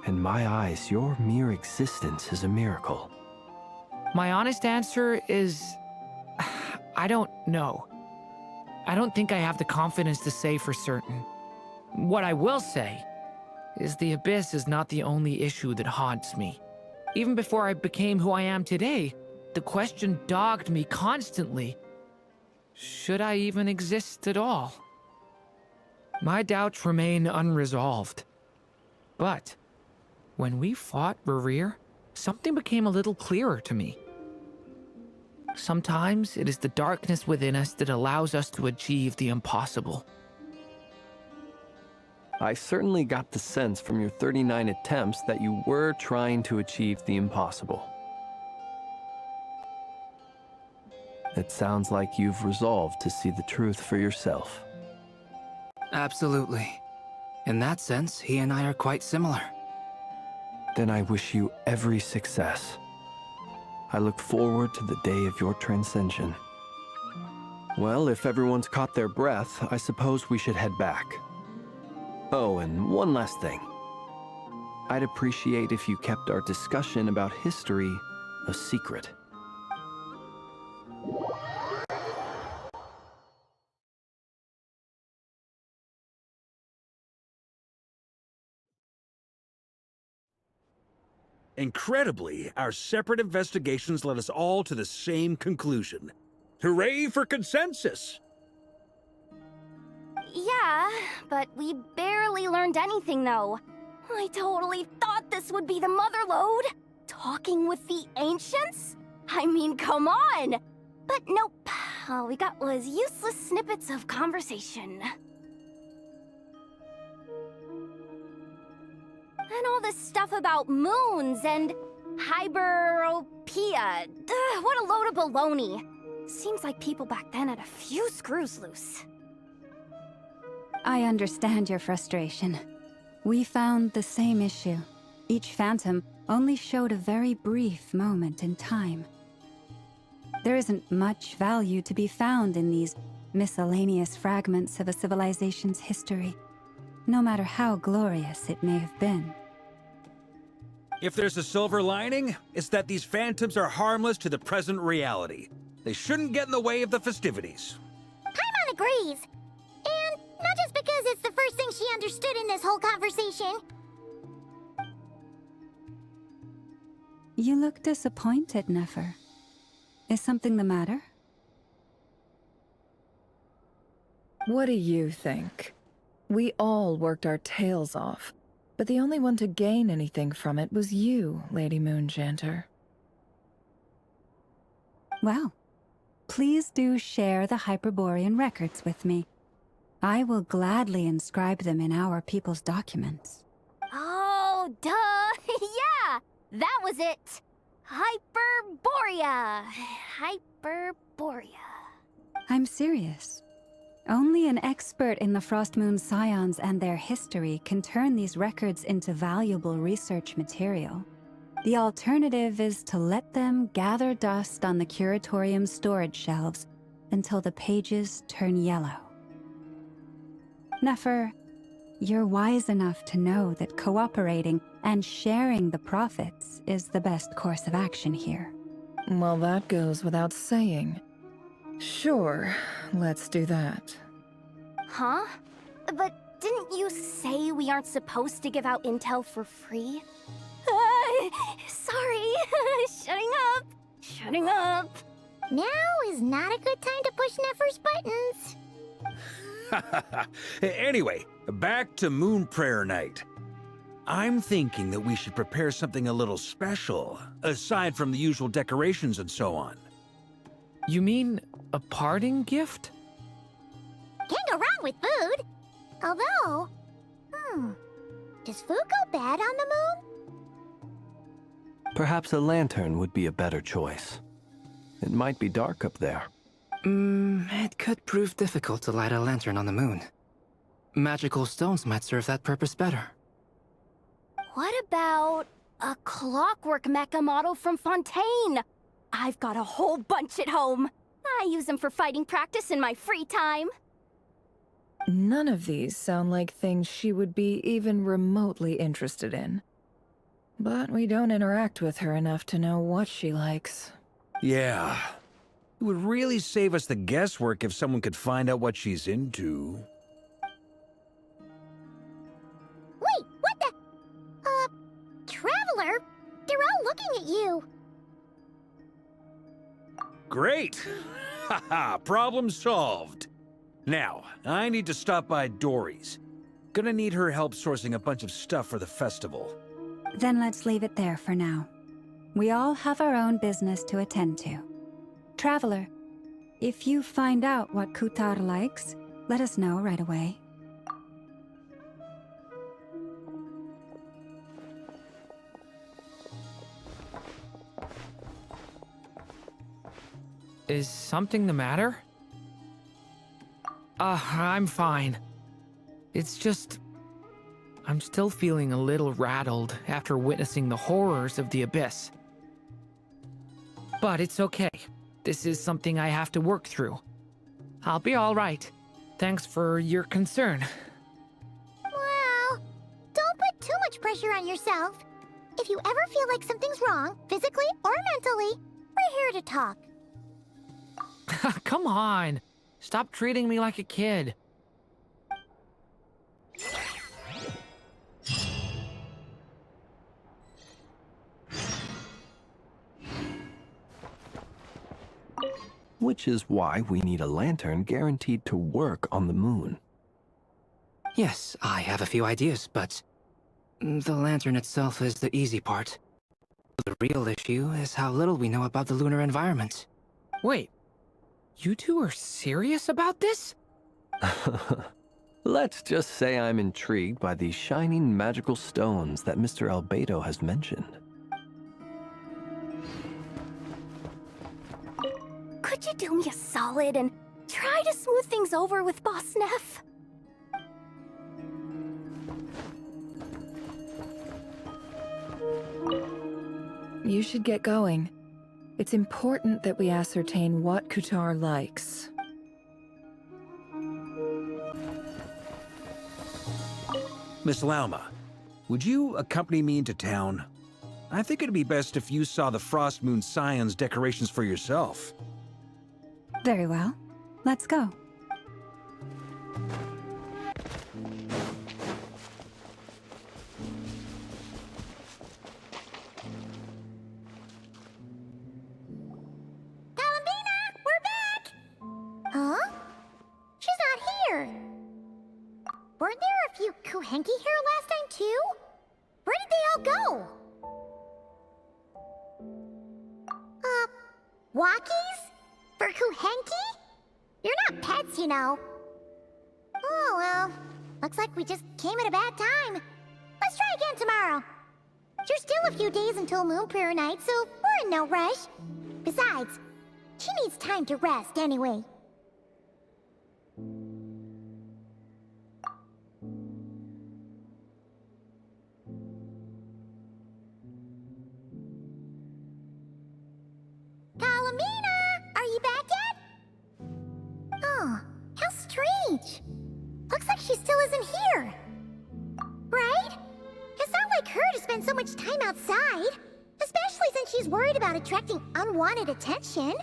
In my eyes, your mere existence is a miracle. My honest answer is... I don't know. I don't think I have the confidence to say for certain. What I will say is the abyss is not the only issue that haunts me. Even before I became who I am today, the question dogged me constantly. Should I even exist at all? My doubts remain unresolved. But when we fought Rerear, something became a little clearer to me. Sometimes it is the darkness within us that allows us to achieve the impossible. I certainly got the sense from your 39 attempts that you were trying to achieve the impossible. It sounds like you've resolved to see the truth for yourself. Absolutely. In that sense, he and I are quite similar. Then I wish you every success. I look forward to the day of your transcension. Well, if everyone's caught their breath, I suppose we should head back. Oh, and one last thing. I'd appreciate if you kept our discussion about history a secret. Incredibly, our separate investigations led us all to the same conclusion. Hooray for consensus! Yeah, but we barely learned anything, though. I totally thought this would be the motherlode. Talking with the ancients? I mean, come on! But nope. All we got was useless snippets of conversation. And all this stuff about moons and hyperopia. What a load of baloney. Seems like people back then had a few screws loose. I understand your frustration. We found the same issue. Each phantom only showed a very brief moment in time. There isn't much value to be found in these miscellaneous fragments of a civilization's history, no matter how glorious it may have been. If there's a silver lining, it's that these phantoms are harmless to the present reality. They shouldn't get in the way of the festivities. Paimon agrees. And not just because it's the first thing she understood in this whole conversation. You look disappointed, Nefer. Is something the matter? What do you think? We all worked our tails off, but the only one to gain anything from it was you, Lady Moonjanter. Well, please do share the Hyperborean records with me. I will gladly inscribe them in our people's documents. Oh, duh! Yeah! That was it! Hyperborea! Hyperborea. I'm serious. Only an expert in the Frost Moon Scions and their history can turn these records into valuable research material. The alternative is to let them gather dust on the Curatorium's storage shelves until the pages turn yellow. Nefer, you're wise enough to know that cooperating and sharing the profits is the best course of action here. Well, that goes without saying. Sure, let's do that. Huh? But didn't you say we aren't supposed to give out intel for free? Sorry. Shutting up. Shutting up. Now is not a good time to push Nefer's buttons. Anyway, back to Moon Prayer Night. I'm thinking that we should prepare something a little special, aside from the usual decorations and so on. You mean a parting gift? Can't go wrong with food. Although, does food go bad on the moon? Perhaps a lantern would be a better choice. It might be dark up there. It could prove difficult to light a lantern on the moon. Magical stones might serve that purpose better. What about a clockwork mecha model from Fontaine? I've got a whole bunch at home. I use them for fighting practice in my free time. None of these sound like things she would be even remotely interested in. But we don't interact with her enough to know what she likes. Yeah. It would really save us the guesswork if someone could find out what she's into. Wait, what the? Traveler? They're all looking at you. Great! Haha, problem solved. Now, I need to stop by Dory's. Gonna need her help sourcing a bunch of stuff for the festival. Then let's leave it there for now. We all have our own business to attend to. Traveler, if you find out what Kutar likes, let us know right away. Is something the matter? I'm fine. It's just... I'm still feeling a little rattled after witnessing the horrors of the Abyss. But it's okay. This is something I have to work through. I'll be all right. Thanks for your concern. Well, don't put too much pressure on yourself. If you ever feel like something's wrong, physically or mentally, we're here to talk. Come on. Stop treating me like a kid. Which is why we need a lantern guaranteed to work on the moon. Yes, I have a few ideas, but the lantern itself is the easy part. The real issue is how little we know about the lunar environment. Wait, you two are serious about this? Let's just say I'm intrigued by these shining magical stones that Mr. Albedo has mentioned. Could you do me a solid and try to smooth things over with Boss Neff? You should get going. It's important that we ascertain what Kutar likes. Miss Lauma, would you accompany me into town? I think it'd be best if you saw the Frost Moon Scion's decorations for yourself. Very well. Let's go. Huh? She's not here. Weren't there a few Kuhenki here last time too? Where did they all go? Walkies? For Kuhenki? You're not pets, you know. Oh well, looks like we just came at a bad time. Let's try again tomorrow. There's still a few days until Moon Prayer Night, so we're in no rush. Besides, she needs time to rest anyway. Kalamina! Are you back yet? Oh, how strange. Looks like she still isn't here. Right? It's not like her to spend so much time outside. Especially since she's worried about attracting unwanted attention.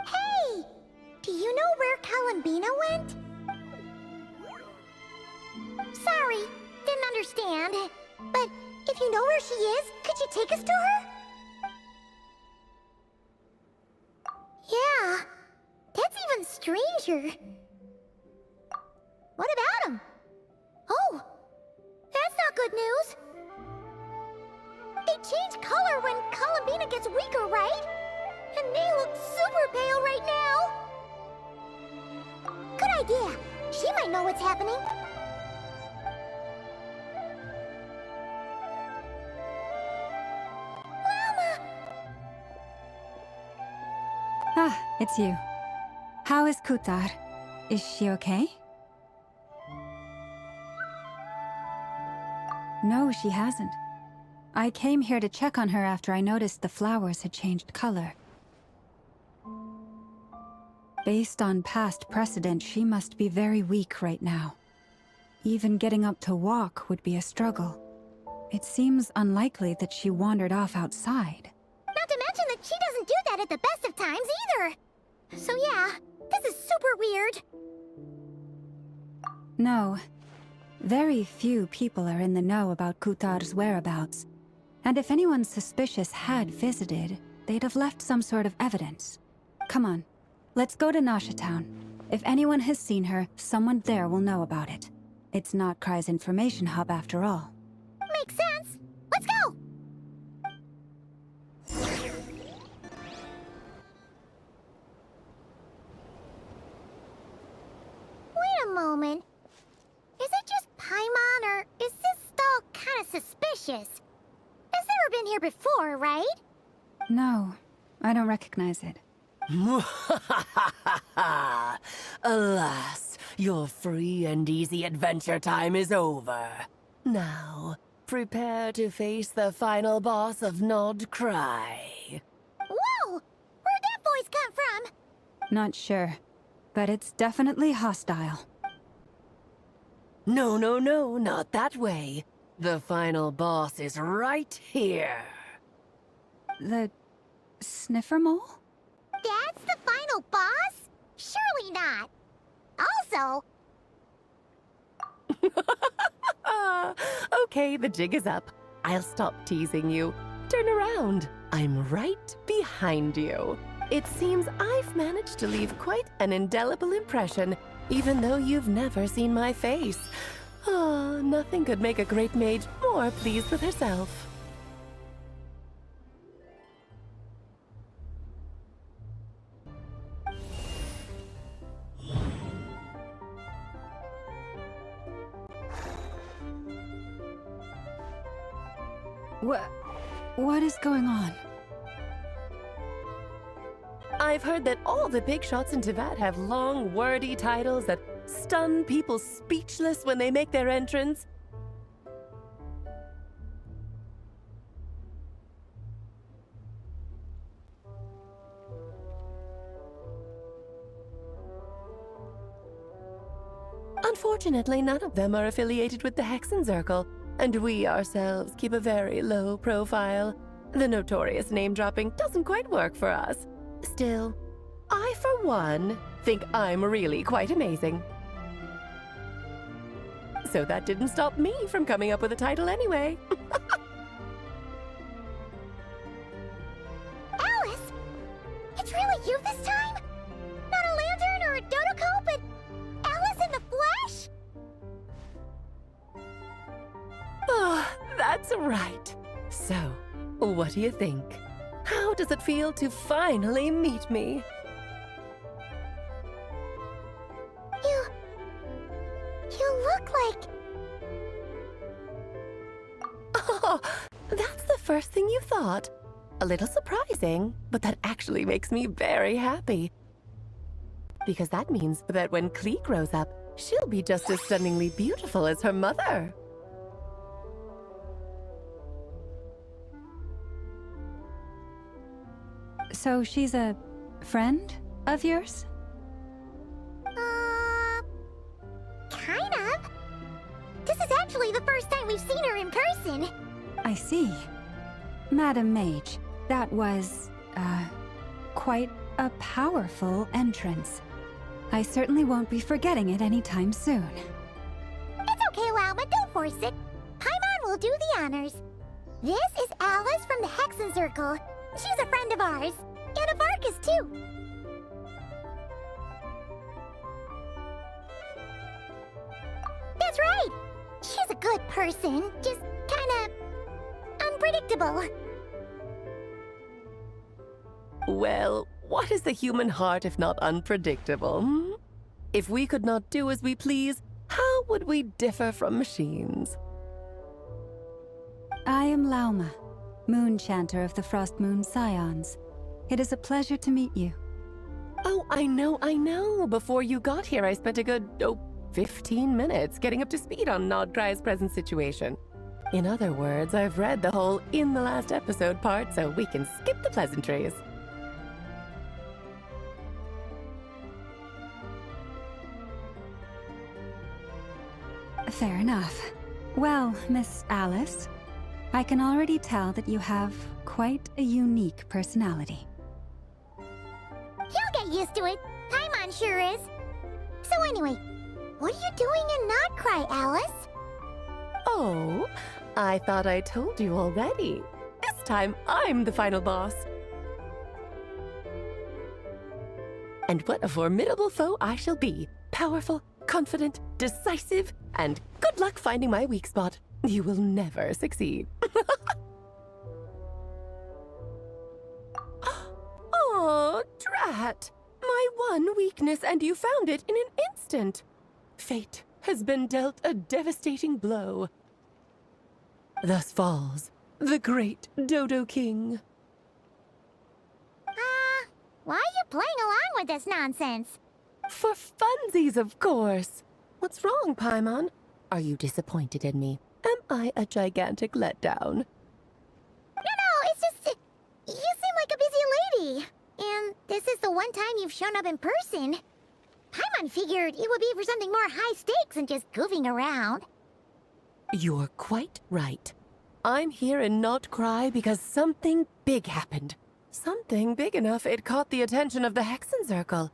Hey! Do you know where Columbina went? Sorry, didn't understand. But if you know where she is, could you take us to her? Yeah, that's even stranger. What about him? Oh, that's not good news. They change color when Columbina gets weaker, right? And they look super pale right now. Good idea. She might know what's happening. Llama! Ah, it's you. How is Kutar? Is she okay? No, she hasn't. I came here to check on her after I noticed the flowers had changed color. Based on past precedent, she must be very weak right now. Even getting up to walk would be a struggle. It seems unlikely that she wandered off outside. Not to mention that she doesn't do that at the best of times either. So yeah, this is super weird. No. Very few people are in the know about Kutar's whereabouts. And if anyone suspicious had visited, they'd have left some sort of evidence. Come on, let's go to Nasha Town. If anyone has seen her, someone there will know about it. It's not Cry's information hub after all. Makes sense. Let's go! Wait a moment. Is it just Paimon, or is this stall kind of suspicious? It's never been here before, right? No, I don't recognize it. Alas, your free and easy adventure time is over. Now, prepare to face the final boss of Nod Cry. Whoa! Where'd that voice come from? Not sure, but it's definitely hostile. No, no, no, not that way. The final boss is right here. The sniffer mole? That's the final boss? Surely not. Also... Okay, the jig is up. I'll stop teasing you. Turn around. I'm right behind you. It seems I've managed to leave quite an indelible impression, even though you've never seen my face. Ah, nothing could make a great mage more pleased with herself. What is going on? I've heard that all the big shots in Teyvat have long, wordy titles that stun people speechless when they make their entrance. Unfortunately, none of them are affiliated with the Hexen Circle, and we ourselves keep a very low profile. The notorious name-dropping doesn't quite work for us. Still, I, for one, think I'm really quite amazing. So that didn't stop me from coming up with a title anyway. Alice! It's really you this time? Not a lantern or a dodoco, but Alice in the flesh? Oh, that's right. So, what do you think? How does it feel to finally meet me? You look like... Oh, that's the first thing you thought. A little surprising, but that actually makes me very happy. Because that means that when Klee grows up, she'll be just as stunningly beautiful as her mother. So she's a friend of yours? Kind of. This is actually the first time we've seen her in person. I see. Madam Mage, That was, quite a powerful entrance. I certainly won't be forgetting it anytime soon. It's okay, Lauma, don't force it. Paimon will do the honors. This is Alice from the Hexen Circle. She's a friend of ours. And of Arcus, too. That's right! She's a good person, just kinda unpredictable. Well, what is the human heart if not unpredictable? Hmm? If we could not do as we please, how would we differ from machines? I am Lauma, Moon Chanter of the Frost Moon Scions. It is a pleasure to meet you. Oh, I know. Before you got here, I spent a good, 15 minutes getting up to speed on Nodcry's present situation. In other words, I've read the whole in the last episode part, so we can skip the pleasantries. Fair enough. Well, Miss Alice, I can already tell that you have quite a unique personality. You'll get used to it. Paimon sure is. So anyway, what are you doing in Nodcry, Alice? Oh, I thought I told you already. This time, I'm the final boss. And what a formidable foe I shall be. Powerful, confident, decisive, and good luck finding my weak spot. You will never succeed. Oh, drat! My one weakness, and you found it in an instant. Fate has been dealt a devastating blow. Thus falls the great Dodo King. Why are you playing along with this nonsense? For funsies, of course. What's wrong, Paimon? Are you disappointed in me? Am I a gigantic letdown? No, it's just... You seem like a busy lady. And this is the one time you've shown up in person. Paimon figured it would be for something more high stakes than just goofing around. You're quite right. I'm here in Nodcry because something big happened. Something big enough it caught the attention of the Hexen Circle.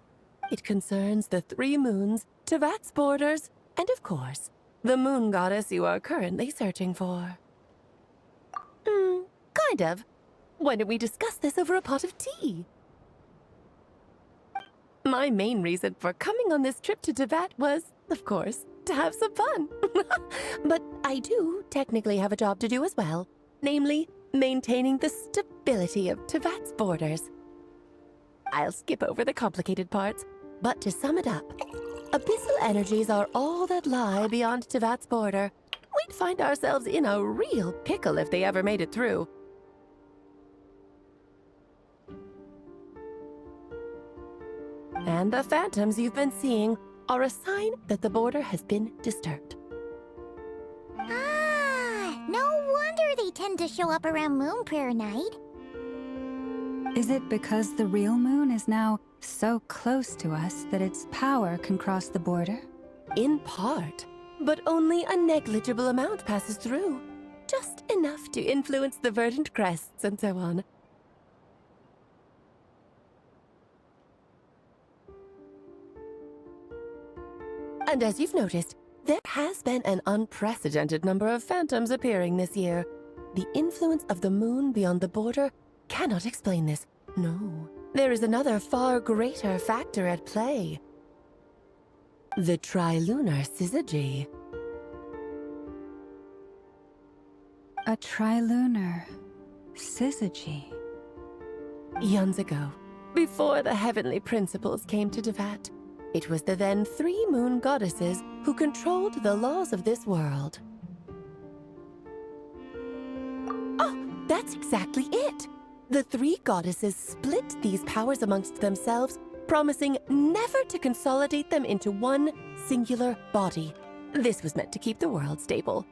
It concerns the 3 moons, Tevat's borders, and of course, the moon goddess you are currently searching for. Kind of. Why don't we discuss this over a pot of tea? My main reason for coming on this trip to Tevat was, of course, to have some fun. But I do technically have a job to do as well, namely, maintaining the stability of Tevat's borders. I'll skip over the complicated parts, but to sum it up, abyssal energies are all that lie beyond Tevat's border. We'd find ourselves in a real pickle if they ever made it through. And the phantoms you've been seeing are a sign that the border has been disturbed. No wonder they tend to show up around Moon Prayer Night. Is it because the real moon is now so close to us that its power can cross the border? In part, but only a negligible amount passes through. Just enough to influence the verdant crests and so on. And as you've noticed, there has been an unprecedented number of phantoms appearing this year. The influence of the moon beyond the border cannot explain this. No, there is another far greater factor at play. The trilunar syzygy. A trilunar syzygy. Eons ago, before the heavenly principles came to Tevat, it was the then 3 moon goddesses who controlled the laws of this world. Oh, that's exactly it! The 3 goddesses split these powers amongst themselves, promising never to consolidate them into one singular body. This was meant to keep the world stable.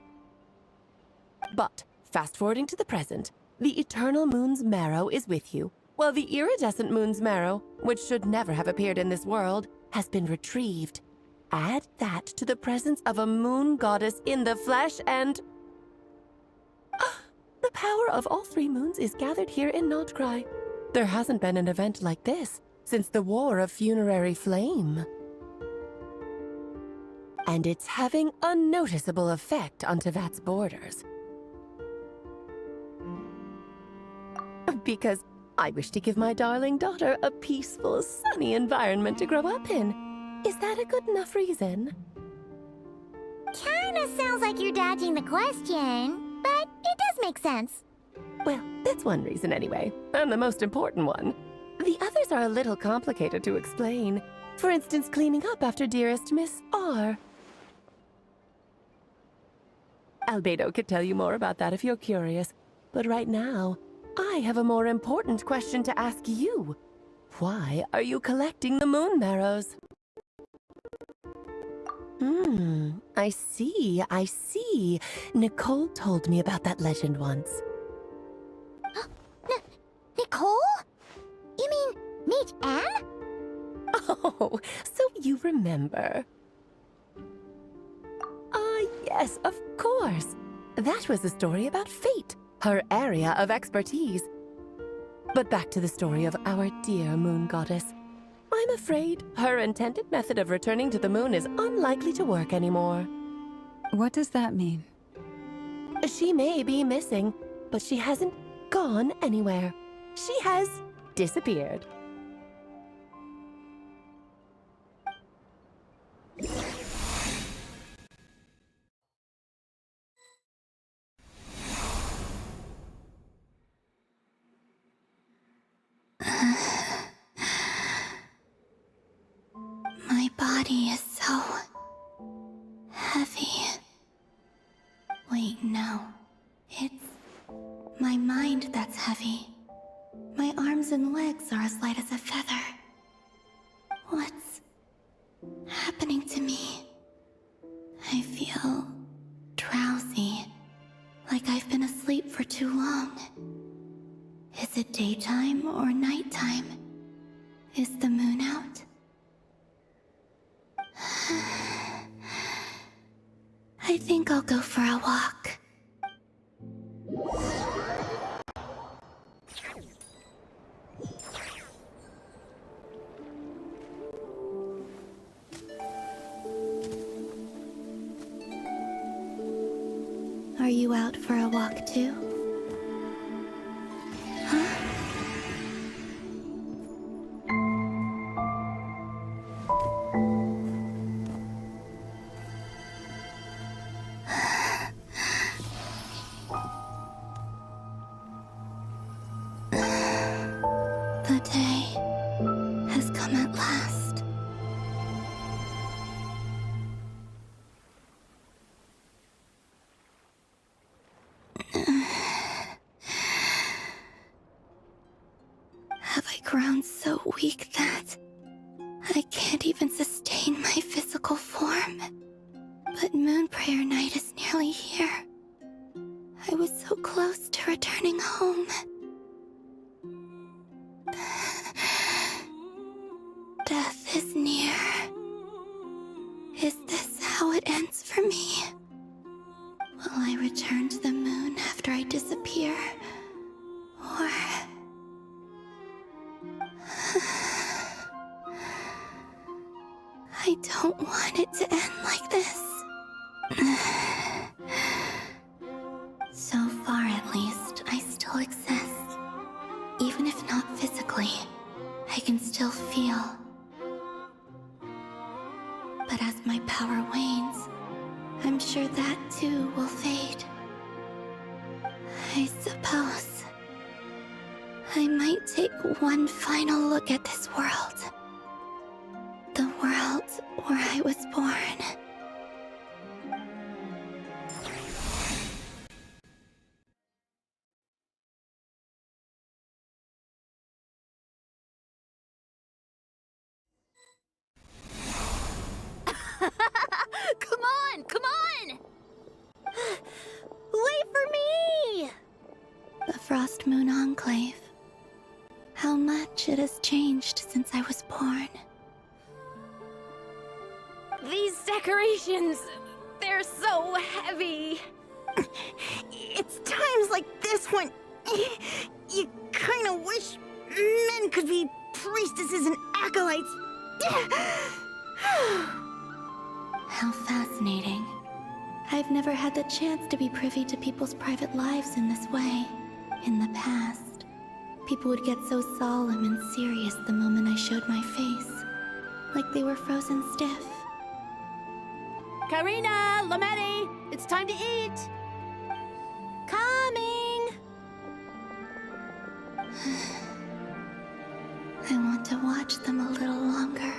But, fast-forwarding to the present, the eternal moon's marrow is with you, while the iridescent moon's marrow, which should never have appeared in this world, has been retrieved. Add that to the presence of a moon goddess in the flesh and... the power of all three moons is gathered here in Notcry. There hasn't been an event like this since the War of Funerary Flame. And it's having a noticeable effect on Tevat's borders. Because I wish to give my darling daughter a peaceful, sunny environment to grow up in. Is that a good enough reason? Kinda sounds like you're dodging the question, but it does make sense. Well, that's one reason anyway, and the most important one. The others are a little complicated to explain. For instance, cleaning up after dearest Miss R. Albedo could tell you more about that if you're curious, but right now, I have a more important question to ask you. Why are you collecting the moon marrows? I see. Nicole told me about that legend once. Nicole? You mean Mage Anne? Oh, so you remember. Yes, of course. That was a story about fate, her area of expertise. But back to the story of our dear moon goddess. I'm afraid her intended method of returning to the moon is unlikely to work anymore. What does that mean? She may be missing, but she hasn't gone anywhere. She has disappeared. My body is so heavy. Wait, no. It's my mind that's heavy. My arms and legs are as light as a feather. What's happening to me? I feel drowsy, like I've been asleep for too long. Is it daytime or nighttime? Is the moon out? I think I'll go for a walk. Are you out for a walk too? The day has come at last. Have I grown so weak that I can't even sustain my physical form? But Moon Prayer Night is nearly here. I was so close to returning home. Death is near. Is this how it ends for me? Will I return to the moon after I disappear? Or... I don't want it to end like this. So far, at least, I still exist. Even if not physically, I can still feel. But as my power wanes, I'm sure that too will fade. I suppose I might take one final look at this world. The world where I was born. Come on! Wait for me! The Frost Moon Enclave. How much it has changed since I was born. These decorations, they're so heavy. It's times like this when you kind of wish men could be priestesses and acolytes. How fascinating. I've never had the chance to be privy to people's private lives in this way. In the past, people would get so solemn and serious the moment I showed my face, like they were frozen stiff. Karina, Lametti, it's time to eat. Coming! I want to watch them a little longer.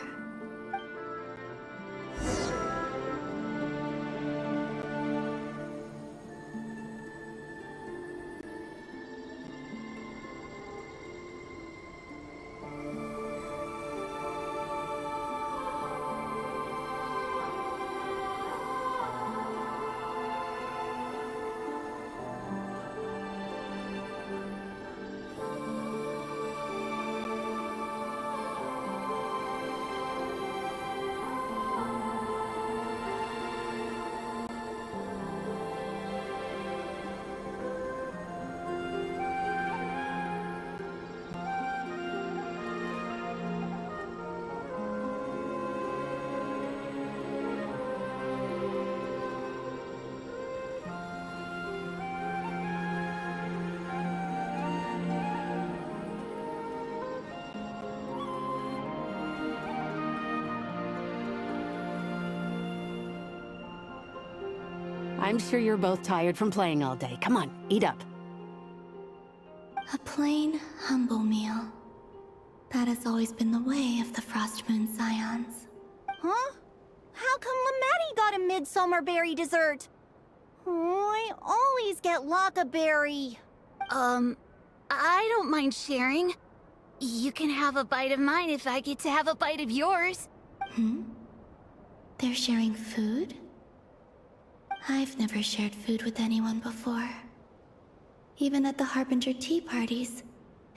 I'm sure you're both tired from playing all day. Come on, eat up. A plain, humble meal. That has always been the way of the Frost Moon Scions. Huh? How come Lametti got a midsummer berry dessert? Oh, I always get Lockaberry. I don't mind sharing. You can have a bite of mine if I get to have a bite of yours. They're sharing food? I've never shared food with anyone before. Even at the Harbinger tea parties,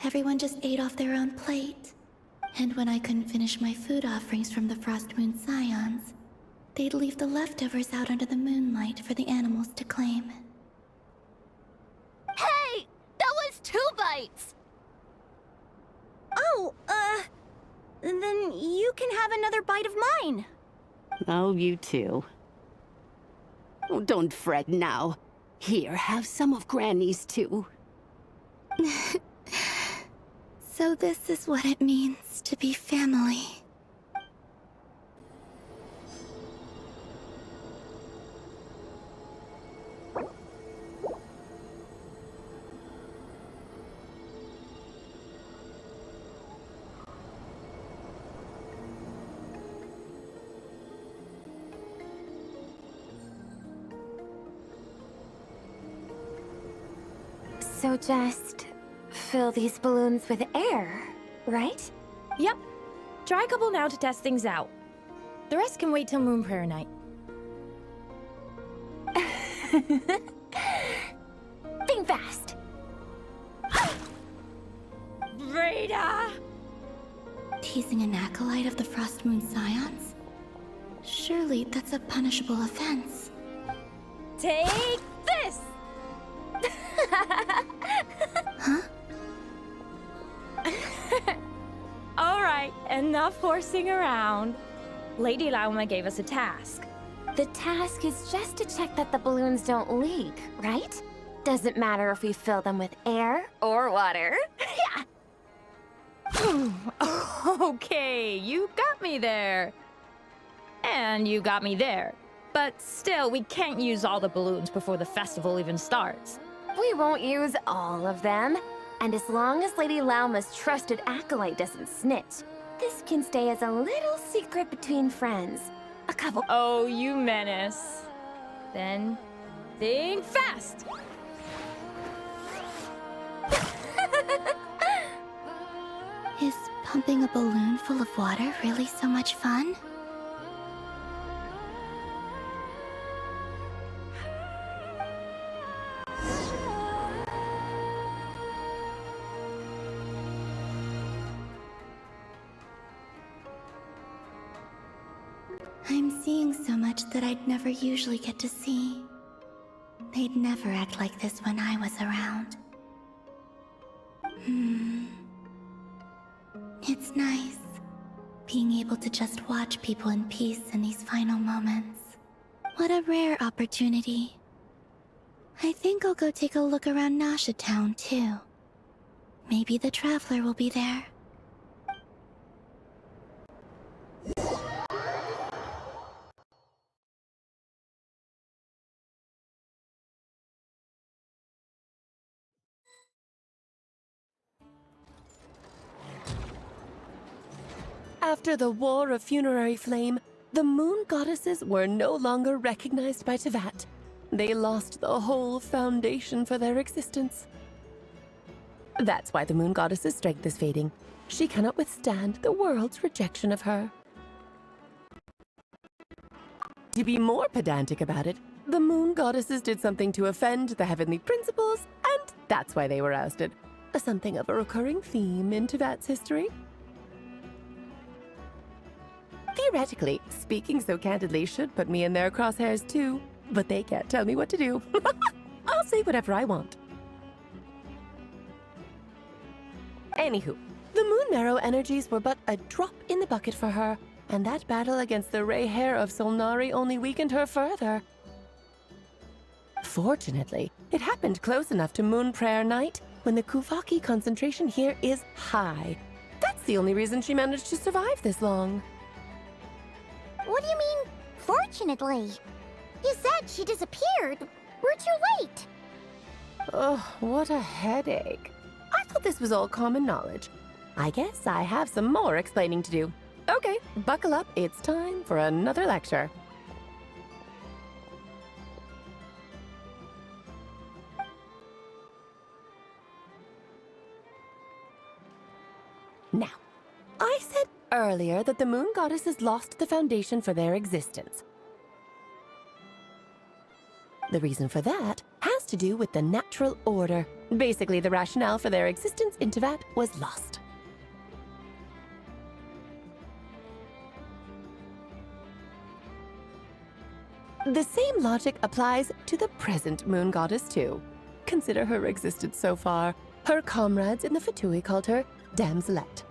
everyone just ate off their own plate. And when I couldn't finish my food offerings from the Frost Moon Scions, they'd leave the leftovers out under the moonlight for the animals to claim. Hey! That was 2 bites! Oh, then you can have another bite of mine. Oh, you too. Oh, don't fret now. Here, have some of Granny's too. So this is what it means to be family. So just fill these balloons with air, right? Yep. Try a couple now to test things out. The rest can wait till Moon Prayer night. Think fast. Breda! Teasing an acolyte of the Frost Moon Scions? Surely that's a punishable offense. Take this! Huh? Alright, enough horsing around. Lady Lauma gave us a task. The task is just to check that the balloons don't leak, right? Doesn't matter if we fill them with air or water. Yeah. Okay, you got me there. And you got me there. But still, we can't use all the balloons before the festival even starts. We won't use all of them. And as long as Lady Lauma's trusted acolyte doesn't snitch, this can stay as a little secret between friends. A couple— Oh, you menace. Then, think fast! Is pumping a balloon full of water really so much fun? I'm seeing so much that I'd never usually get to see. They'd never act like this when I was around. It's nice, being able to just watch people in peace in these final moments. What a rare opportunity. I think I'll go take a look around Nasha Town, too. Maybe the Traveler will be there. After the War of Funerary Flame, the Moon Goddesses were no longer recognized by Teyvat. They lost the whole foundation for their existence. That's why the Moon Goddess's strength is fading. She cannot withstand the world's rejection of her. To be more pedantic about it, the Moon Goddesses did something to offend the heavenly principles, and that's why they were ousted. Something of a recurring theme in Teyvat's history. Theoretically, speaking so candidly should put me in their crosshairs too, but they can't tell me what to do. I'll say whatever I want. Anywho, the Moon Marrow energies were but a drop in the bucket for her, and that battle against the Ray Hair of Solnari only weakened her further. Fortunately, it happened close enough to Moon Prayer Night when the Kuvaki concentration here is high. That's the only reason she managed to survive this long. What do you mean, fortunately? You said she disappeared. We're too late. Oh, what a headache. I thought this was all common knowledge. I guess I have some more explaining to do. Okay, buckle up. It's time for another lecture. Now, I said earlier that the Moon Goddesses lost the foundation for their existence. The reason for that has to do with the natural order. Basically, the rationale for their existence in Teyvat was lost. The same logic applies to the present Moon Goddess, too. Consider her existence so far. Her comrades in the Fatui called her Damselette.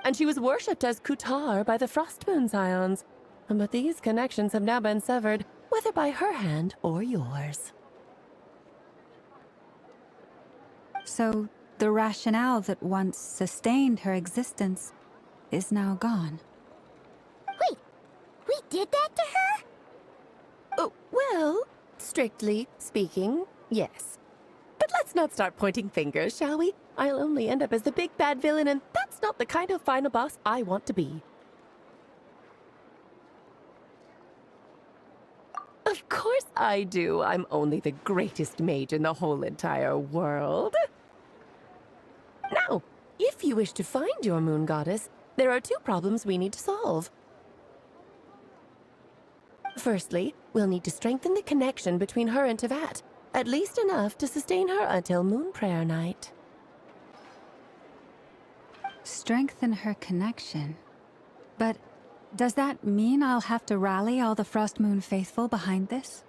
And she was worshipped as Kutar by the Frost Moon Scions. But these connections have now been severed, whether by her hand or yours. So, the rationale that once sustained her existence is now gone. Wait, we did that to her? Oh, well, strictly speaking, yes. But let's not start pointing fingers, shall we? I'll only end up as the big bad villain, and that's not the kind of final boss I want to be. Of course I do. I'm only the greatest mage in the whole entire world. Now, if you wish to find your Moon Goddess, there are two problems we need to solve. Firstly, we'll need to strengthen the connection between her and Teyvat, at least enough to sustain her until Moon Prayer Night. Strengthen her connection. But does that mean I'll have to rally all the Frost Moon faithful behind this?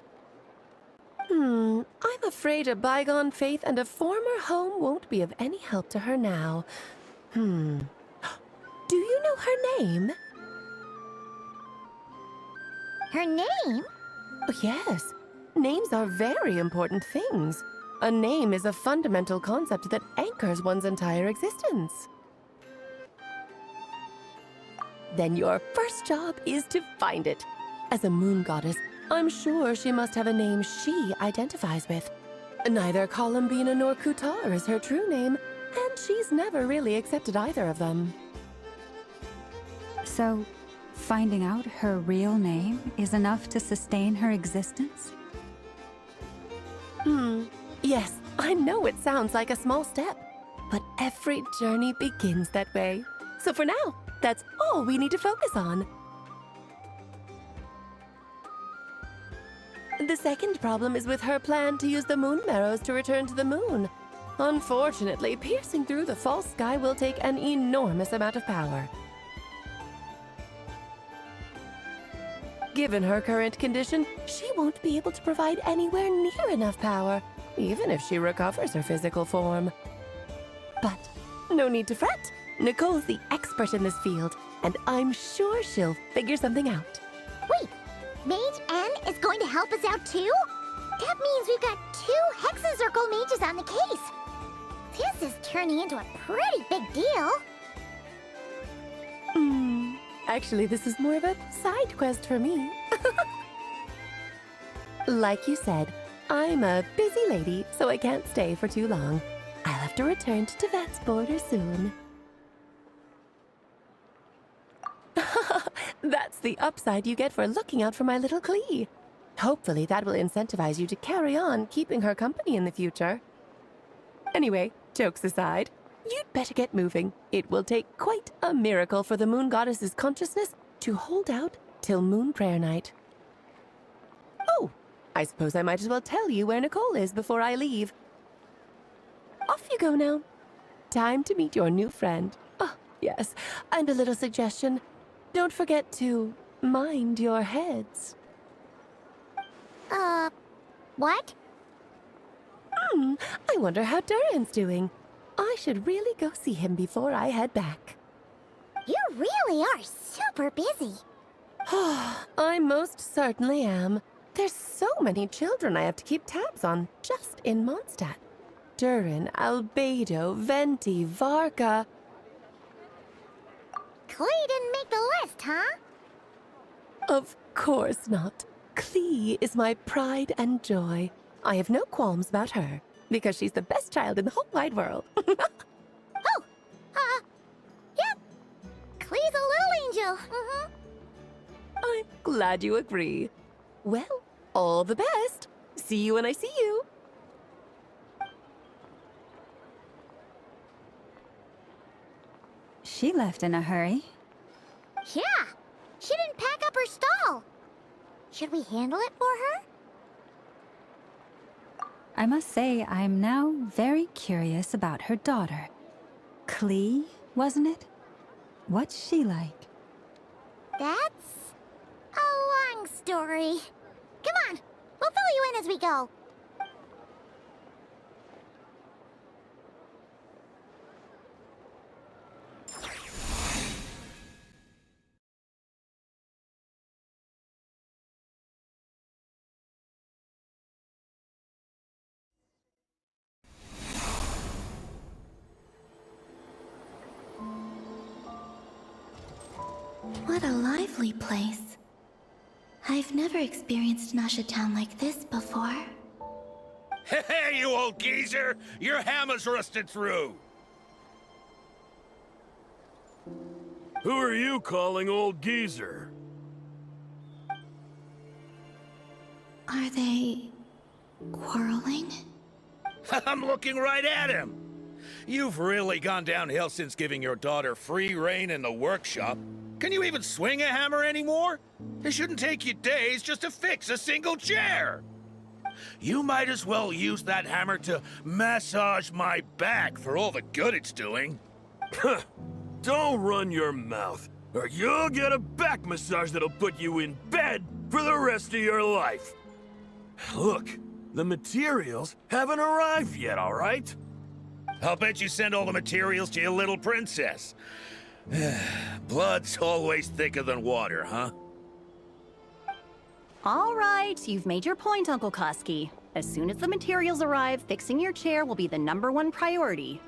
I'm afraid a bygone faith and a former home won't be of any help to her now. Do you know her name? Her name? Oh, yes. Names are very important things. A name is a fundamental concept that anchors one's entire existence. Then your first job is to find it. As a Moon Goddess, I'm sure she must have a name she identifies with. Neither Columbina nor Kutar is her true name, and she's never really accepted either of them. So, finding out her real name is enough to sustain her existence? Yes, I know it sounds like a small step, but every journey begins that way. So for now, that's all we need to focus on. The second problem is with her plan to use the moon marrows to return to the moon. Unfortunately, piercing through the false sky will take an enormous amount of power. Given her current condition, she won't be able to provide anywhere near enough power, even if she recovers her physical form. But no need to fret. Nicole's the expert in this field, and I'm sure she'll figure something out. Wait, Mage N is going to help us out too? That means we've got 2 Hexacircle mages on the case. This is turning into a pretty big deal. Actually, this is more of a side quest for me. Like you said, I'm a busy lady, so I can't stay for too long. I'll have to return to Tibet's border soon. That's the upside you get for looking out for my little Klee. Hopefully that will incentivize you to carry on keeping her company in the future. Anyway, jokes aside, you'd better get moving. It will take quite a miracle for the Moon Goddess's consciousness to hold out till Moon Prayer Night. Oh, I suppose I might as well tell you where Nicole is before I leave. Off you go now. Time to meet your new friend. Oh, yes, and a little suggestion. Don't forget to mind your heads. What? I wonder how Durin's doing. I should really go see him before I head back. You really are super busy. I most certainly am. There's so many children I have to keep tabs on just in Mondstadt. Durin, Albedo, Venti, Varka. Klee didn't make the list, huh? Of course not. Klee is my pride and joy. I have no qualms about her, because she's the best child in the whole wide world. Yep. Klee's a little angel. I'm glad you agree. Well, all the best. See you when I see you. She left in a hurry. Yeah, she didn't pack up her stall. Should we handle it for her? I must say, I'm now very curious about her daughter. Klee, wasn't it? What's she like? That's a long story. Come on, we'll fill you in as we go. What a lively place. I've never experienced Town like this before. Hey, you old geezer! Your hammer's rusted through! Who are you calling old geezer? Are they quarreling? I'm looking right at him! You've really gone downhill since giving your daughter free rein in the workshop. Can you even swing a hammer anymore? It shouldn't take you days just to fix a single chair. You might as well use that hammer to massage my back for all the good it's doing. Don't run your mouth, or you'll get a back massage that'll put you in bed for the rest of your life. Look, the materials haven't arrived yet, all right? I'll bet you send all the materials to your little princess. Blood's always thicker than water, huh? All right, you've made your point, Uncle Koski. As soon as the materials arrive, fixing your chair will be the #1 priority.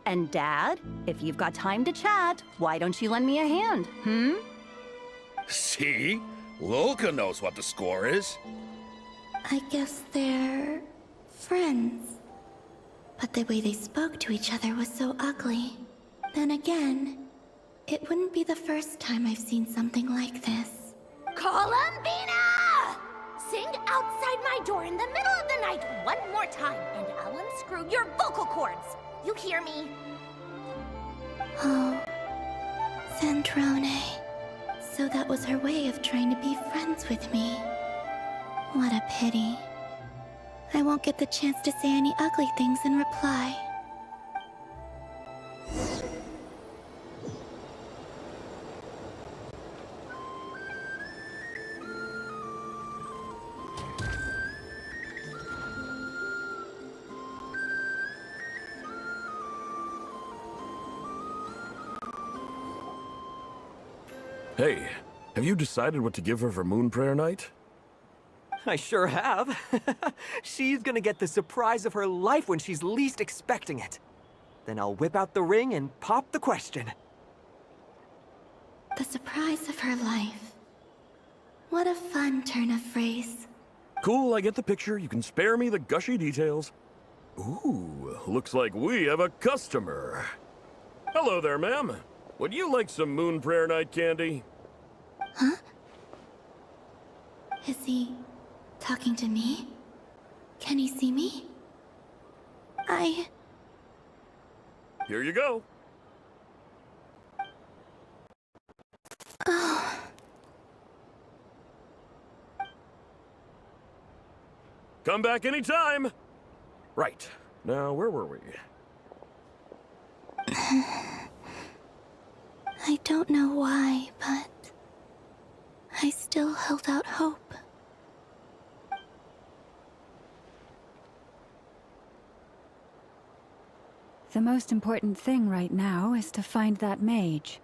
And Dad, if you've got time to chat, why don't you lend me a hand, See? Lolka knows what the score is. I guess they're friends. But the way they spoke to each other was so ugly. Then again, it wouldn't be the first time I've seen something like this. Columbina! Sing outside my door in the middle of the night one more time, and I'll unscrew your vocal cords. You hear me? Oh, Zandrone. So that was her way of trying to be friends with me. What a pity. I won't get the chance to say any ugly things in reply. Hey, have you decided what to give her for Moon Prayer Night? I sure have. She's gonna get the surprise of her life when she's least expecting it. Then I'll whip out the ring and pop the question. The surprise of her life. What a fun turn of phrase. Cool, I get the picture. You can spare me the gushy details. Ooh, looks like we have a customer. Hello there, ma'am. Would you like some Moon Prayer Night candy? Huh? Is he talking to me? Can he see me? Here you go. Oh. Come back anytime. Right. Now, where were we? I don't know why, but I still held out hope. The most important thing right now is to find that mage.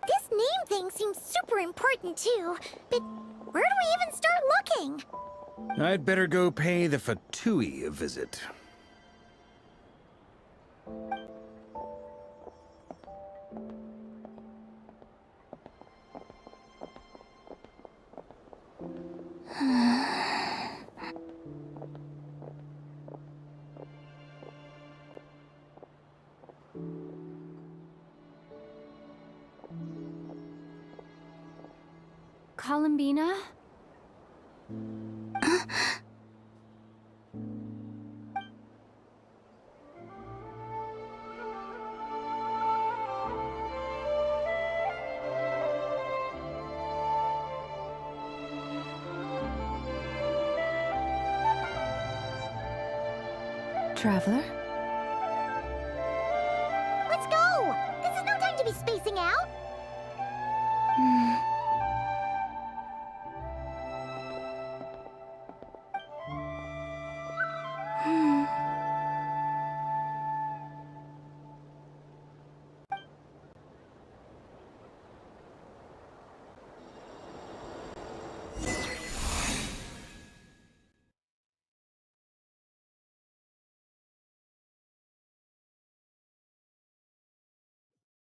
This name thing seems super important too, but where do we even start looking? I'd better go pay the Fatui a visit. Columbina? Traveler?